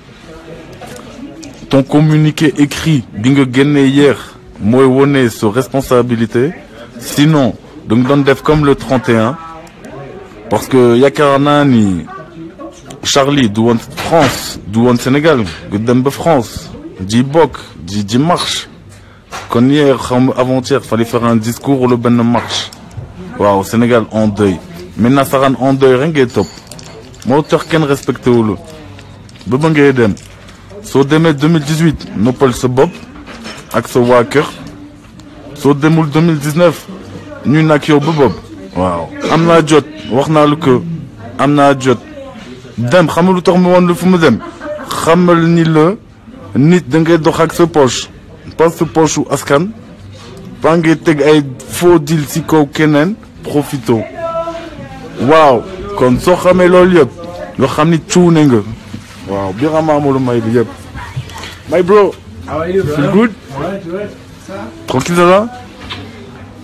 Ton communiqué écrit, bingo gagné hier, moi wone sur responsabilité. Sinon, donc dans def comme le 31, parce que Yakarna ni Charlie, douane France, douane Sénégal, Godembe France, dit Bok, dit marche. Quand hier, avant-hier, fallait faire un discours où le ben marche. Waouh, Sénégal en deuil. Mais Nassaran en deuil, rien qui est top. Moi, auteur qu'un respecté ou le. Bebangé Edem. So demain 2018, Nopal se Bob, Axo Walker. So demoul 2019, ñu nak yow Bob. Waaw. Amna jot, wax na lu ko. Amna jot. Dem xamul lu tax mu won lu fu mu dem. Xamal ni le nit da ngay dox ak sa poche. Pas sa poche ou askan. Ba ngay teg ay faux deal ci kaw keneen, profito. Waaw. Kon so xamé lool yëpp, nga xam ni cuune nga. Wow, Birama Molo Maïli. My bro, how are you, bro? Feel good? Alright. Tranquille là?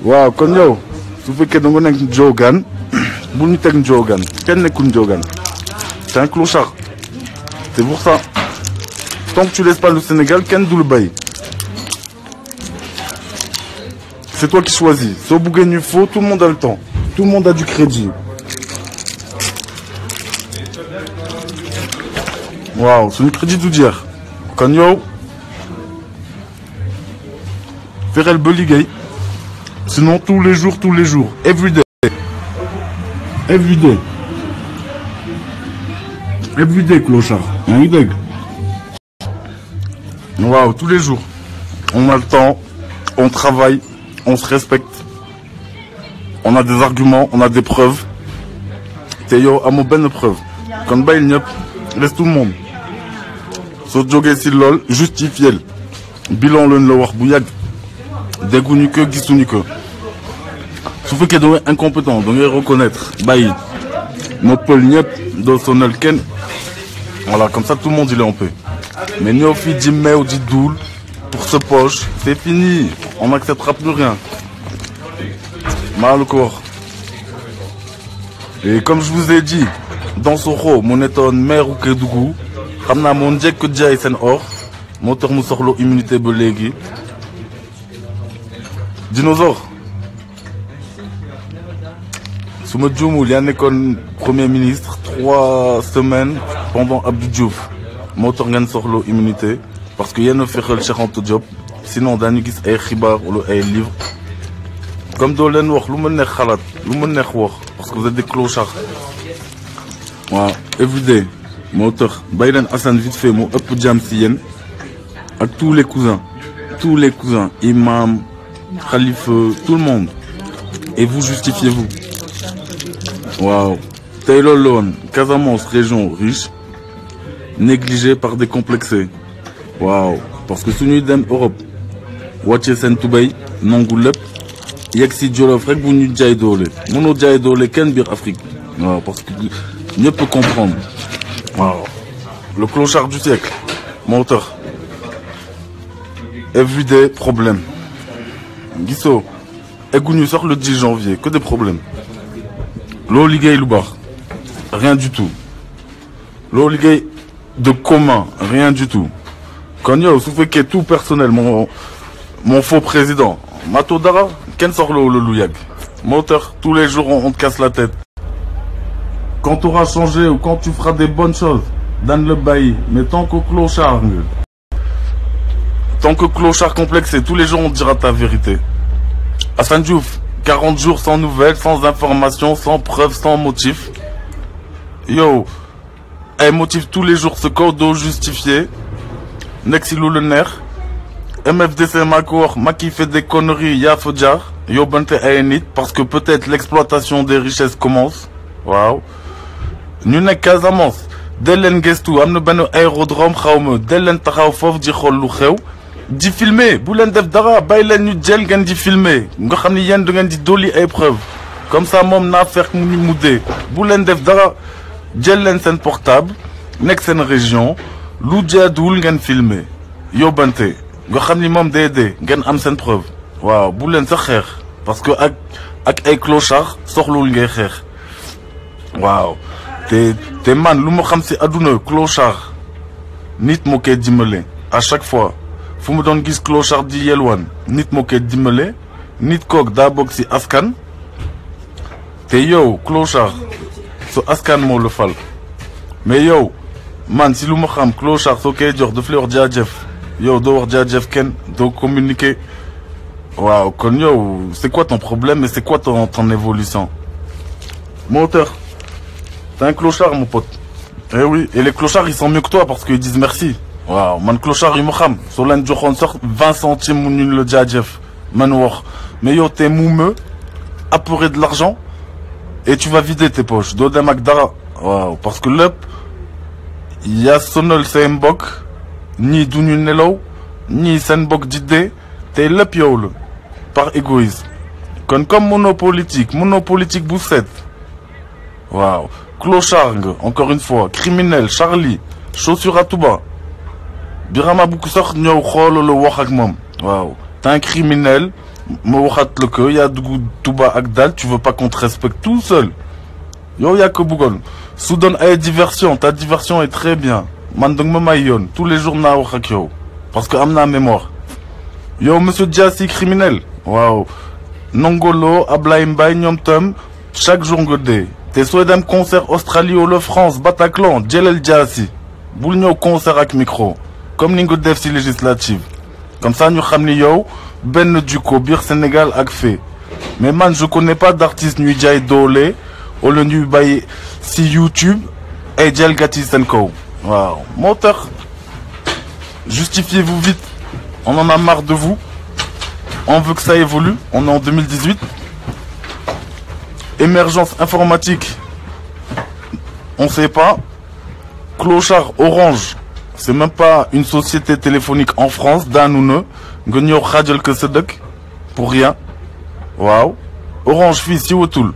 Wow, kon yow, su fekkee da nga nekk Jogan, bu ñu teg Jogan, kenn nekkul Jogan. C'est un clochard. C'est pour ça. Tant que tu laisses pas le Sénégal, kenn du le bail. C'est toi qui choisis. Si au Bougain il faut, tout le monde a le temps. Tout le monde a du crédit. Waouh, c'est une crédit tout dire. Quand yo, faire le beligay. Sinon tous les jours, every day. Every day, clochard. Every day. Waouh, tous les jours. On a le temps, on travaille, on se respecte. On a des arguments, on a des preuves. T'es yo, à mon bonne preuve. Quand bah il n'y a, laisse tout le monde. So joggé si lol, justifié. Bilan le wax bu yag. Dégguñu ko gisuñu ko. Su fekkee da ngay incompétent, da ngay reconnaître. Bàyyi. Noppal ñëpp doo sonal kenn. Voilà, comme ça tout le monde il est en paix. Mais ñoo fi di meew di doul pour ce poche, c'est fini. On n'acceptera plus rien. Mal corps. Et comme je vous ai dit, dans Soro, mon étonne mère ou Kédougou, Ramna mon Djek que Djaï sen or, moteur moussorlo immunité belégui. Dinosaure. su ma juumul yaa nekkoon premier ministre 3 semaines pendant Abdou Diouf moo tax ngeen soxla immunité parce que yéen a fexeel Cheikh Anta Diop sinon daañu gis ay xibaar wala ay livres comme doo leen wax lu ma neex xalaat lu ma neex wax parce que vous êtes des clochards waaw everyday moo tax bàyyi leen Assane vite fait moo ëpp jàmm si yéen ak tous les cousins imam khalife tout le monde et vous justifiez-vous waaw tey loolu la woon Casamance région riche négligée par des complexés waaw parce que suñuy dem Europe wàcce seen tubéy nangu lépp yegg si Jolof rek bu ñu jaay doole mënoo jaay doole kenn biir Afrique waaw parce que ñëpp comprendre waaw le clochard du siècle moo tax everyday problème gisoo egguñu sax le 10 janvier que des problèmes loo liggéey lu baax rien du tout loo liggéey de commun rien du tout kon yow su fekkee tout personnel mon faux président mato dara kenn soxlawul lu yàgg moo tax tous les jours on te casse la tête quand tu auras changé ou quand tu feras des bonnes choses daan la bàyyi mais tant que clochard complexé tous les jours on te dira ta vérité Assane Diouf 40 jours sans nouvelles sans information sans preuve sans motif yow ay motif tous les jours ce code doo justifié nekk si lu la neex MFDC maa ko wax Macky fait des conneries yaa fa jaar yóbbante ay nit parce que peut-être l'exploitation des richesses commence waaw ñu nekk Casamance del leen gëstu am na benn aérodrome xawma del leen taxaw foofu di xool lu xew di filmer bu leen def dara bàyyi leen ñu jël ngeen di filmer nga xam ni yéen da ngeen di dolli ay preuves comme ça moom naa fekk mu dee bu leen def dara jël leen seen portable nekk seen région lu jaaduwul ngeen filmer yóbbante nga xam ni moom dee ngeen am seen preuve waaw bu leen sax xeex parce que ak ay clochard soxlawul ngay xeex waaw te man lu ma xam si àdduna clochard nit moo koy dimbale à chaque fois fu mu doon gis clochard di yelwaan nit moo koy dimbale nit kook daa bokk si askan te yow clochard so askan moo la fal mais yow man si lu ma xam clochard soo koy jox daf lay wax jaajëf yow doo wax jaajëf kenn doo communiquer waaw kon yow c'est quoi ton problème et c'est quoi ton évolution moo tax t'es un clochard mon pote eh oui et les clochards ils sont mieux que toi parce qu'ils disent merci waaw man clochard yu ma xam soo leen joxoon sax 20 centimes mu ñu la jaajëf man wax mais yow t'es moumeux apporter de l'argent et tu vas vider tes poches doo dem ak dara waaw parce que lépp yaa sonal say mbokk ñii duñu nelaw ñii seen mbokk di dee te lépp yow la par égoïsme kon comme monopolitique bu set waaw clochard nga encore une fois criminel Charlie chaussure à tout bas Birama bu ko sax ñëw xoolal la wax ak moom waaw t'es un criminel ma waxaat la que yaa dugg Touba ak dal tu veux pas qu'on te respecte tout seul yow yaa ko bëggoon su doon ay diversion ta diversion est très bien man danga ma may yoon tous les jours naa wax ak yow parce que am naa mémoire yow monsieur Diassi criminel waaw Nongolo Ablaye Mbaye ñoom tam chaque jour nga dee te sooy dem concert Australie wala France Bataclan jëlal Diassi bul ñëw concert ak micro comme ni nga def ci législative comme ça ñu xam ni yow benn jukko biir Sénégal ak fee mais man je connais pas d'artiste ñuy jaay doole wala ñuy bàyyi ci YouTube ay jalgati seen kaw waaw moo tax justifiez-vous vite on en a marre de vous on veut que ça évolue on est en 2018 émergence informatique on sait pas clochard Orange c'est même pas une société téléphonique en France daanu na nga ñëw xaajal ko sa dëkk pour rien waaw Orange fii si watul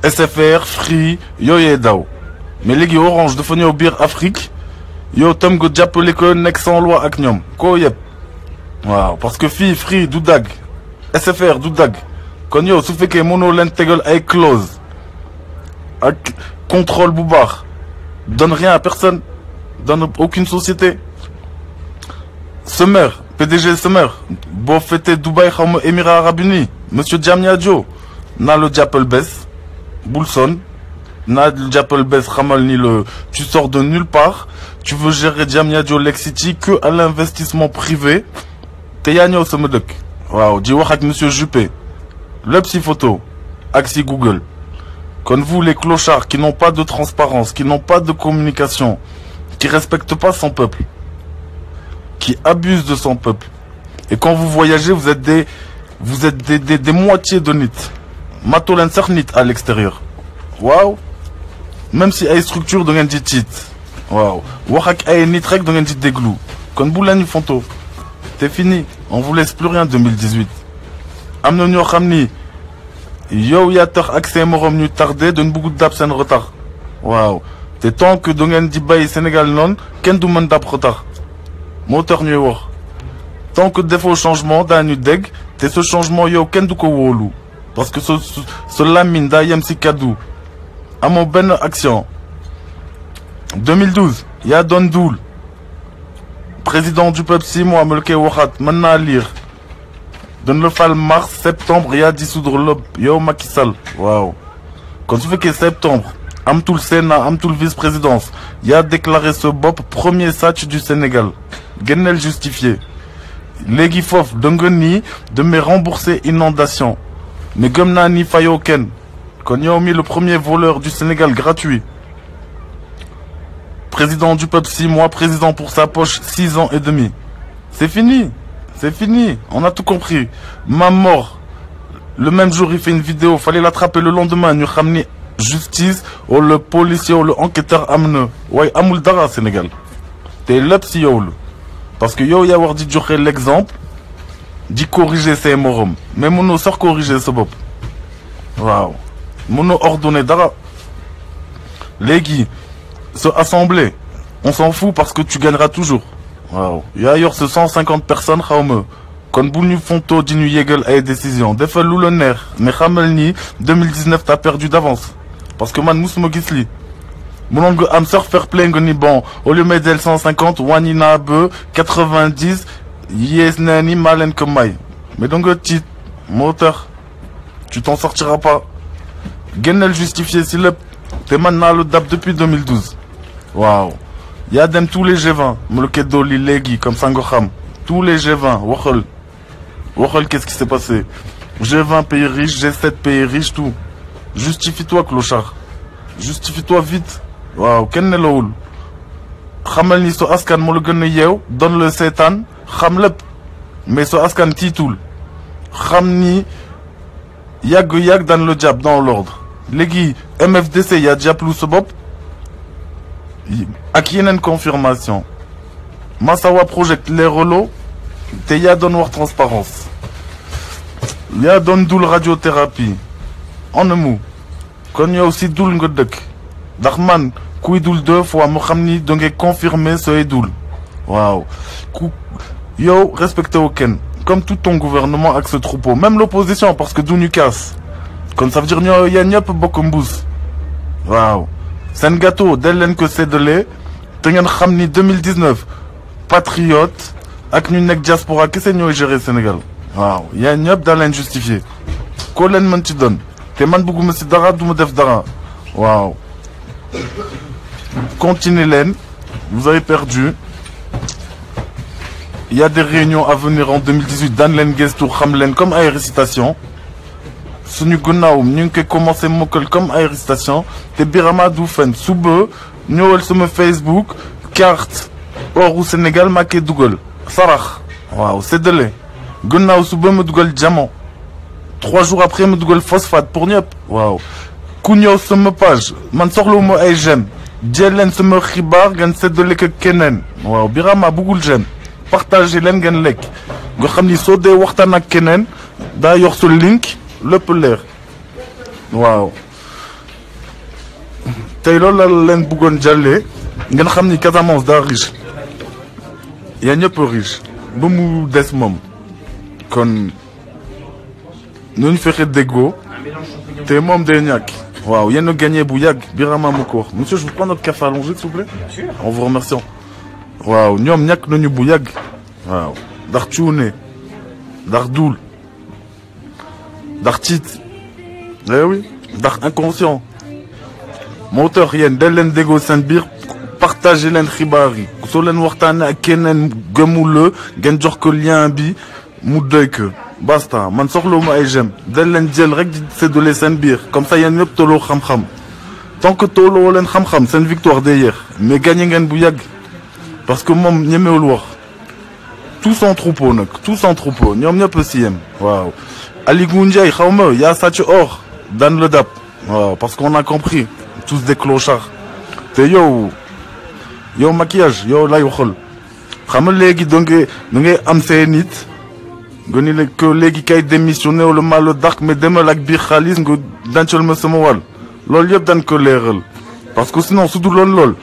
SFR Free yooyee daw mais léegi Orange dafa ñëw biir Afrique yow tam nga jàppale ko nekk sans loi ak ñoom koo yëpp waaw parce que fii Free du dagg SFR du dagg kon yow su fekkee mënoo leen tegal ay clause ak contrôle bu baax donne rien à personne donne aucune société Semer PDG Semer boo fete Dubaï xaw ma Émirats Arabes Unis monsieur Diamniadio naa la jàppal bés Boulson, Nad Japel Bess Ramal ni tu sors de nulle part, tu veux gérer Diamniadio Lexity que à l'investissement privé. Teyagno Somedek. Waouh, dis avec monsieur Juppé. Le psy photo. Axi Google. Comme vous, les clochards qui n'ont pas de transparence, qui n'ont pas de communication, qui respectent pas son peuple, qui abusent de son peuple. Et quand vous voyagez, vous êtes des moitiés de nit. Matolen nit à l'extérieur. Waouh. Même si ay structure de ngeen di tiit. Waouh. Waxak ay nit rek de ngeen di déglu. Kon bu lañu fonto. C'est fini. On vous laisse plus rien 2018. Am na ñoo xam ni yow yaa tax ak seen morom ñu tardé dañ bëgg dab seen retard. Waaw. Te tant que da ngeen di bàyyi Sénégal noonu kenn du mën dab retard. Moo tax ñuy wax. Tant que defoo changement daañu dégg te ce changement yow kenn du ko wóolu. Parce que ce lamine daa yem si kaddu. Amoo benn action. 2012 yaa doon duul. Président du peuple 6 mois me le koy waxaat mën naa lire. Donne le fal mars septembre yaa dissoudre le yow Macky Sall. Waaw. Quand tu fais que septembre am tout le Sénat am tout le vice-présidence yaa déclaré ce bopp premier sàcc du Sénégal. Génneel justifié. Léegi foofu da nga nii de me rembourser inondation. Mais gëm naa ni fayoo kenn. Kon yow mi le premier voleur du Sénégal gratuit. Président du peuple 6 mois, président pour sa poche 6 ans et demi. C'est fini. C'est fini. On a tout compris. Ma mort. Le même jour, il fait une vidéo. Fallait l'attraper le lendemain. Nous ramener justice ou le policier ou le enquêteur amne. Ouais, Amoul Dara, Sénégal. T'es l'opsi yow. Parce que yo yawar dit joxe l'exemple. Dit corriger ses morom. Mais mono sort corriger ce bop. Waouh. Mono ordonner Dara. Légui. Se assembler, on s'en fout parce que tu gagneras toujours. Wow. Il y a ailleurs ce 150 personnes, quand Bounu Fonto dit nu Yegel a décision. Defel Louloner, mais Hamelni, 2019 t'as perdu d'avance. Parce que man mous Mogisli. Mon ongle Amser faire plein ni bon. Au lieu de 150, Wanina Be, 90, Yes Nani Malen Kemai. Mais donc, moteur, tu t'en sortiras pas. Genel justifié si le. T'es maintenant le DAP depuis 2012. Waouh. Il y a tous les G20. Molokedo, Lilegi, comme Sangoham. Tous les G20. Wachol. Wachol, qu'est-ce qui s'est passé? G20 pays riches, G7 pays riches, tout. Justifie-toi, clochard. Justifie-toi vite. Waouh. Ken ne l'oul. Khamel ni so askan mologen yew. Donne le setan. Khamlep. Mais so askan titoul. Khamni. Yag dans le diable, dans l'ordre. Légui, MFDC, il y a déjà plus ce bop. À qui y a une confirmation? Massawa Project, les relots, il y a donné transparence. Il y a donné doule radiothérapie. En un mot. Quand il y a aussi doule ngodek. Darman, kui doule 2 fois, Mohamni, donc confirmé ce doule. Waouh. Yo, respectez aucun. Comme tout ton gouvernement avec ce troupeau. Même l'opposition, parce que d'où nous casse. Quand ça veut dire qu'il y a un peu de waouh. C'est un gâteau, d'Ellen que c'est de lait. Tengan Khamni 2019. Patriote. Avec une diaspora qui s'est géré Sénégal. Waouh. Il y a un peu dans l'injustifié. Kolen Mentidon. Teman Bougou Messi Dara, Doumodef Dara. Waouh. Continuez l'en. Vous avez perdu. Il y a des réunions à venir en 2018 dans l'Engestour Khamlen comme à récitation. Sunu Gunaoum, nous avons commencé Mokol comme à récitation. Te Birama Doufen, Soube, nous sommes Facebook, carte, or au Sénégal, Maké Dougal. Sarah. Waouh, c'est de lait. Gunaou Soube me Dougal diamant. 3 jours après, me Dougal phosphate pour Niop. Waouh. Kounio se me page. Man sorlo mo ay j'aime. Djelen se me ribar, gan c'est de lait que Kenen. Waouh, Birama Bougoul j'aime. Partagez l'en gan lek. Go xamni so de waxtan ak Kenen, da yor ce link. Le polaire. Waouh. Taylor la len bougon jallé. Ngeen xamni Casamance da riche. Ya ñepp riche. Ba mu dess mom. Kon ñu fexé dégo. Té mom day ñak. Waouh, yéen a gagné bu yag Birama Moko. Monsieur, je vous prends notre café allongé s'il vous plaît. Bien sûr. En vous remerciant. Waouh, ñom ñak nañu bu yag. Waouh. Dar ciuné. Dar doul. D'artite. Eh oui. ndax inconscient moo tax yéen del leen déggoo seen biir partager leen xibaar yi soo leen waxtaanee ak keneen gëmula ngeen jox ko lien bi mu doy ko basta man soxlawuma ay j'aime del leen jël rek di séddale seen biir comme ça yéen ñëpp tolloo xam-xam tant que tolloo leen xam-xam seen victoire day yéex mais gagné ngeen bu yàgg parce que moom ñemewul wax tout son troupeau nag tout son troupeau ñoom ñëpp si yem waaw Aliou Ndiaye xaw ma yaa sàcc or daan le dap waaw parce qu'on a compris tous des clochards te yow maquillage yow lay waxal xam nga léegi donc da ngay am see nit nga ni la que léegi kay démissionné wala mal dàq mais demal ak biir xaalis nga dencal ma sama wàll loolu yëpp dañ ko leeral parce que sinon su dul lool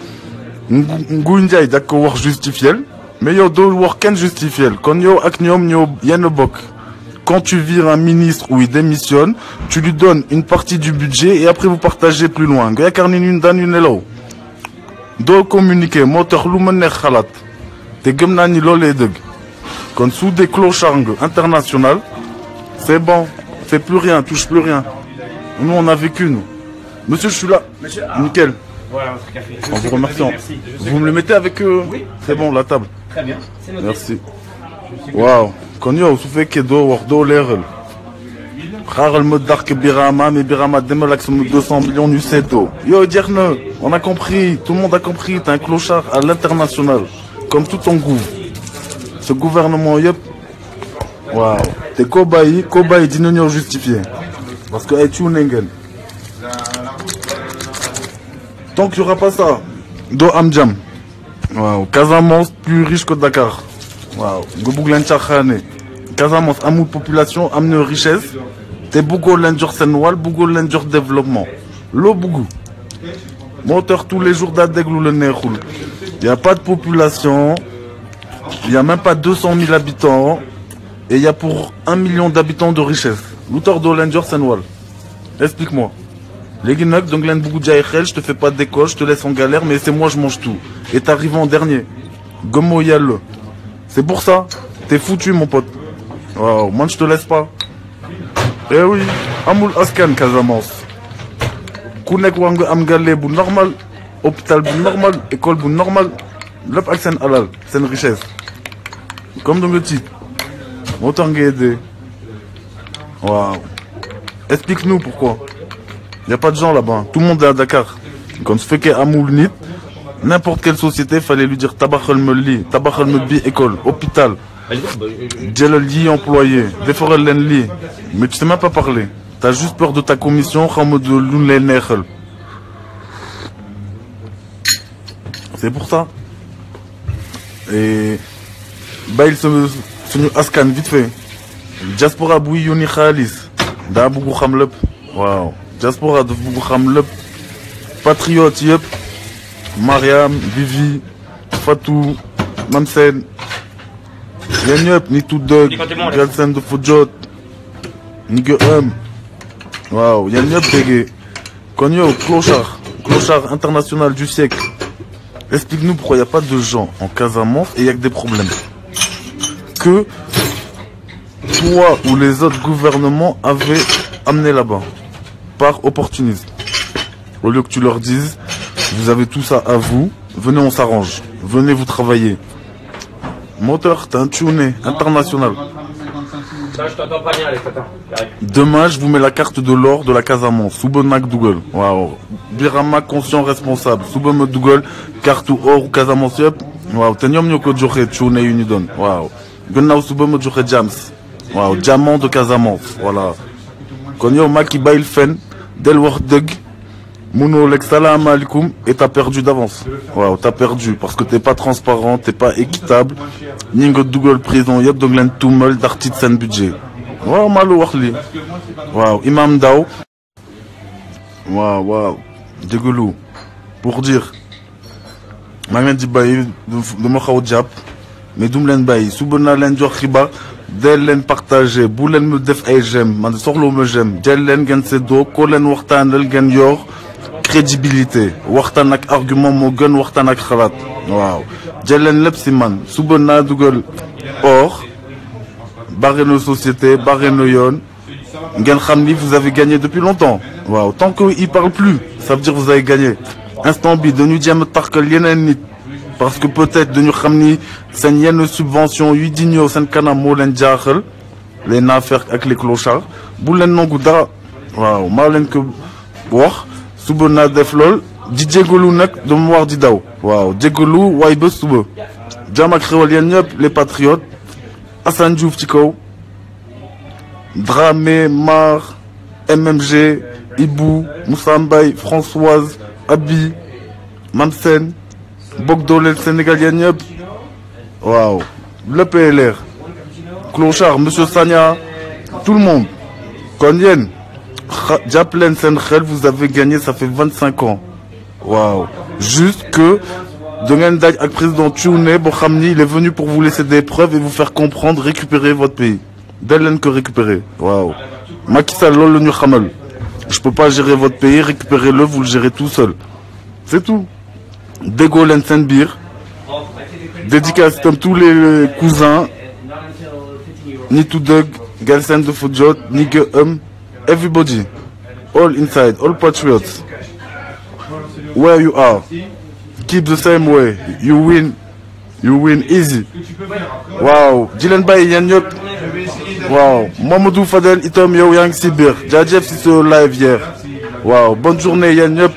Nguy Ndiaye da ko wax justifiel mais yow doo wax kenn justifiel kon yow ak ñoom ñoo yenn bokk quand tu vires un ministre ou il démissionne tu lui donnes une partie du budget et après vous partagez plus loin nga yaakaar ni ñun daan yu nelaw doo communiquer moo tax lu ma neex xalaat te gëm naa ni loolu lay dëgg kon sous des clochards international c'est bon fait plus rien touche plus rien nous on a vécu nous monsieur je suis là monsieur, nickel voilà votre café. En vous remerciant Merci. vous me le mettez avec oui, c'est bon la table très bien c'est noté. merci waaw kon yow su fekkee doo wax doo leeral xaaral ma dàq Birama mais Birama demal ak sama 200 millions ñu seetoo yow jeex na on a compris tout le monde a compris t'es un clochard à l'international comme tout ton gouv ce gouvernement yëpp waaw te koo bàyyi dina ñëw justifier parce que ay cuune ngeen tant qu'il y aura pas ça doo am jàmm waaw Casamance plus riche que Dakar waaw nga bugg leen caaxaane Casamance amul population am na richesse te bëggoo leen jox seen wàll bëggoo leen jox développement loo bëgg moo tax tous les jours daa déglu la neexul y a pas de population y a même pas 200 000 habitants et y a pour 1 million d'habitants de richesse lu tax doo leen jox seen wàll explique-moi léegi nag donc leen bëgg jaay xel je te fais pas d'école je te laisse en galère mais c'est moi je mange tout et t'arrives en dernier gëmmoo yàlla c'est pour ça t'es foutu mon pote waaw man je te laisse pas eh oui amul askan Casamance ku nekk war nga am gàlle bu normal hôpital bu normal école bu normal lépp ak seen alal seen richesse comme da nga tiit moo tax nga aidé waaw explique-nous pourquoi y a pas de gens là-bas tout le monde est à Dakar kon su fekkee amul nit n'importe quelle société fallait lui dire tabaxal ma lii tabaxal ma bii école hôpital jëlal yi employé defaral leen lii mais tu sais même pas parler t'as juste peur de ta commission xam nga de lu lay neexal c'est pour ça et bàyyil suñu askan vite fait diaspora buy yónni xaalis daa bëgg xam lépp waaw diaspora daf bëgg xam lépp patriote yëpp Mariam Vivi Fatou Mam Sène yéen ñëpp ni tout dëgg Galsen dafa jot ni nga waaw yéen ñëpp déggee kon yow clochard international du siècle explique-nous pourquoi il n'y a pas de gens en Casamance et il y a que des problèmes que toi ou les autres gouvernements avaient amené là-bas par opportunisme au lieu que tu leur dises vous avez tout ça à vous venez on s'arrange venez vous travailler moteur t'es un tuné international Ça, je t'entends pas bien, Alex, attends. demain je vous mets la carte de l'or de la Casamance suba nag dugal waaw Birama conscient responsable suba ma dugal carte or Casamance yëpp waaw te ñoom ñoo ko joxe tuné yu ñu doon waaw gannaaw suba ma joxe jams waaw diamant de Casamance voilà kon yow Macky bàyyil fen del wax dëgg munoo lekk salaamaaleykum et t'as perdu d'avance waaw t'as perdu parce que t'es pas transparent t'es pas équitable ñi nga dugal prison yëpp dong leen tuumal ndax tiit seen budget waaw maa lu wax lii waaw Imam Ndao waaw jégalu pour dire maa ngi leen di bàyyi dama xaw jàpp mais dum leen bàyyi suba naa leen jox xibaar del leen partager bu leen mu def ay j'aime man soxlawuma j'aime jël leen ngeen seddoo ko leen waxtaanal ngeen yor crédibilité waxtaan ak argument moo gën waxtaan ak xalaat waaw jël leen lépp si man suba naa dugal or bare na société bare na yoon ngeen xam ni vous avez gagné depuis longtemps waaw tant que il parle plus ça veut dire vous avez gagné instant bi dañu jéem a taxkal yeneen nit parce que peut-être dañu xam ni seen yenn subvention yu di ñëw seen kanam moo leen jaaxal les naafeq ak les clochards bu leen nangu dara waaw maa leen ko wax suba naa def lool di jégalu nag dama wax di daw waaw jégalu waaye ba suba jàmm ak xewal yéen ñëpp les patriotes Assane Diouf ci kaw Dramé Mar MMG Ibou Moussa Mbaye Françoise Abi Mamsen bokk dooleel Sénégal yéen ñëpp waaw le PLR Clochard Monsieur Sagna tout le monde kon yéen jàpp leen seen xel vous avez gagné ça fait 25 ans waaw juste que da ngeen daj ak président Thioune boo xam ni il est venu pour vous laisser des preuves et vous faire comprendre récupérer votre pays dal leen ko récupérer waaw Macky Sall loolu la ñu xamal je peux pas gérer votre pays récupérez-le vous le gérez tout seul c'est tout déggoo leen seen biir dédicace itam tous les cousins nitu dëgg Galsen de Fodjot Nigga everybody all inside all patriots where you are keep the same way you win easy waaw di leen bàyyi yéen ñëpp waaw Mamadou Fadel itam yow yaa ngi si biir jaajëf si ce live hier waaw bonne journée yéen ñëpp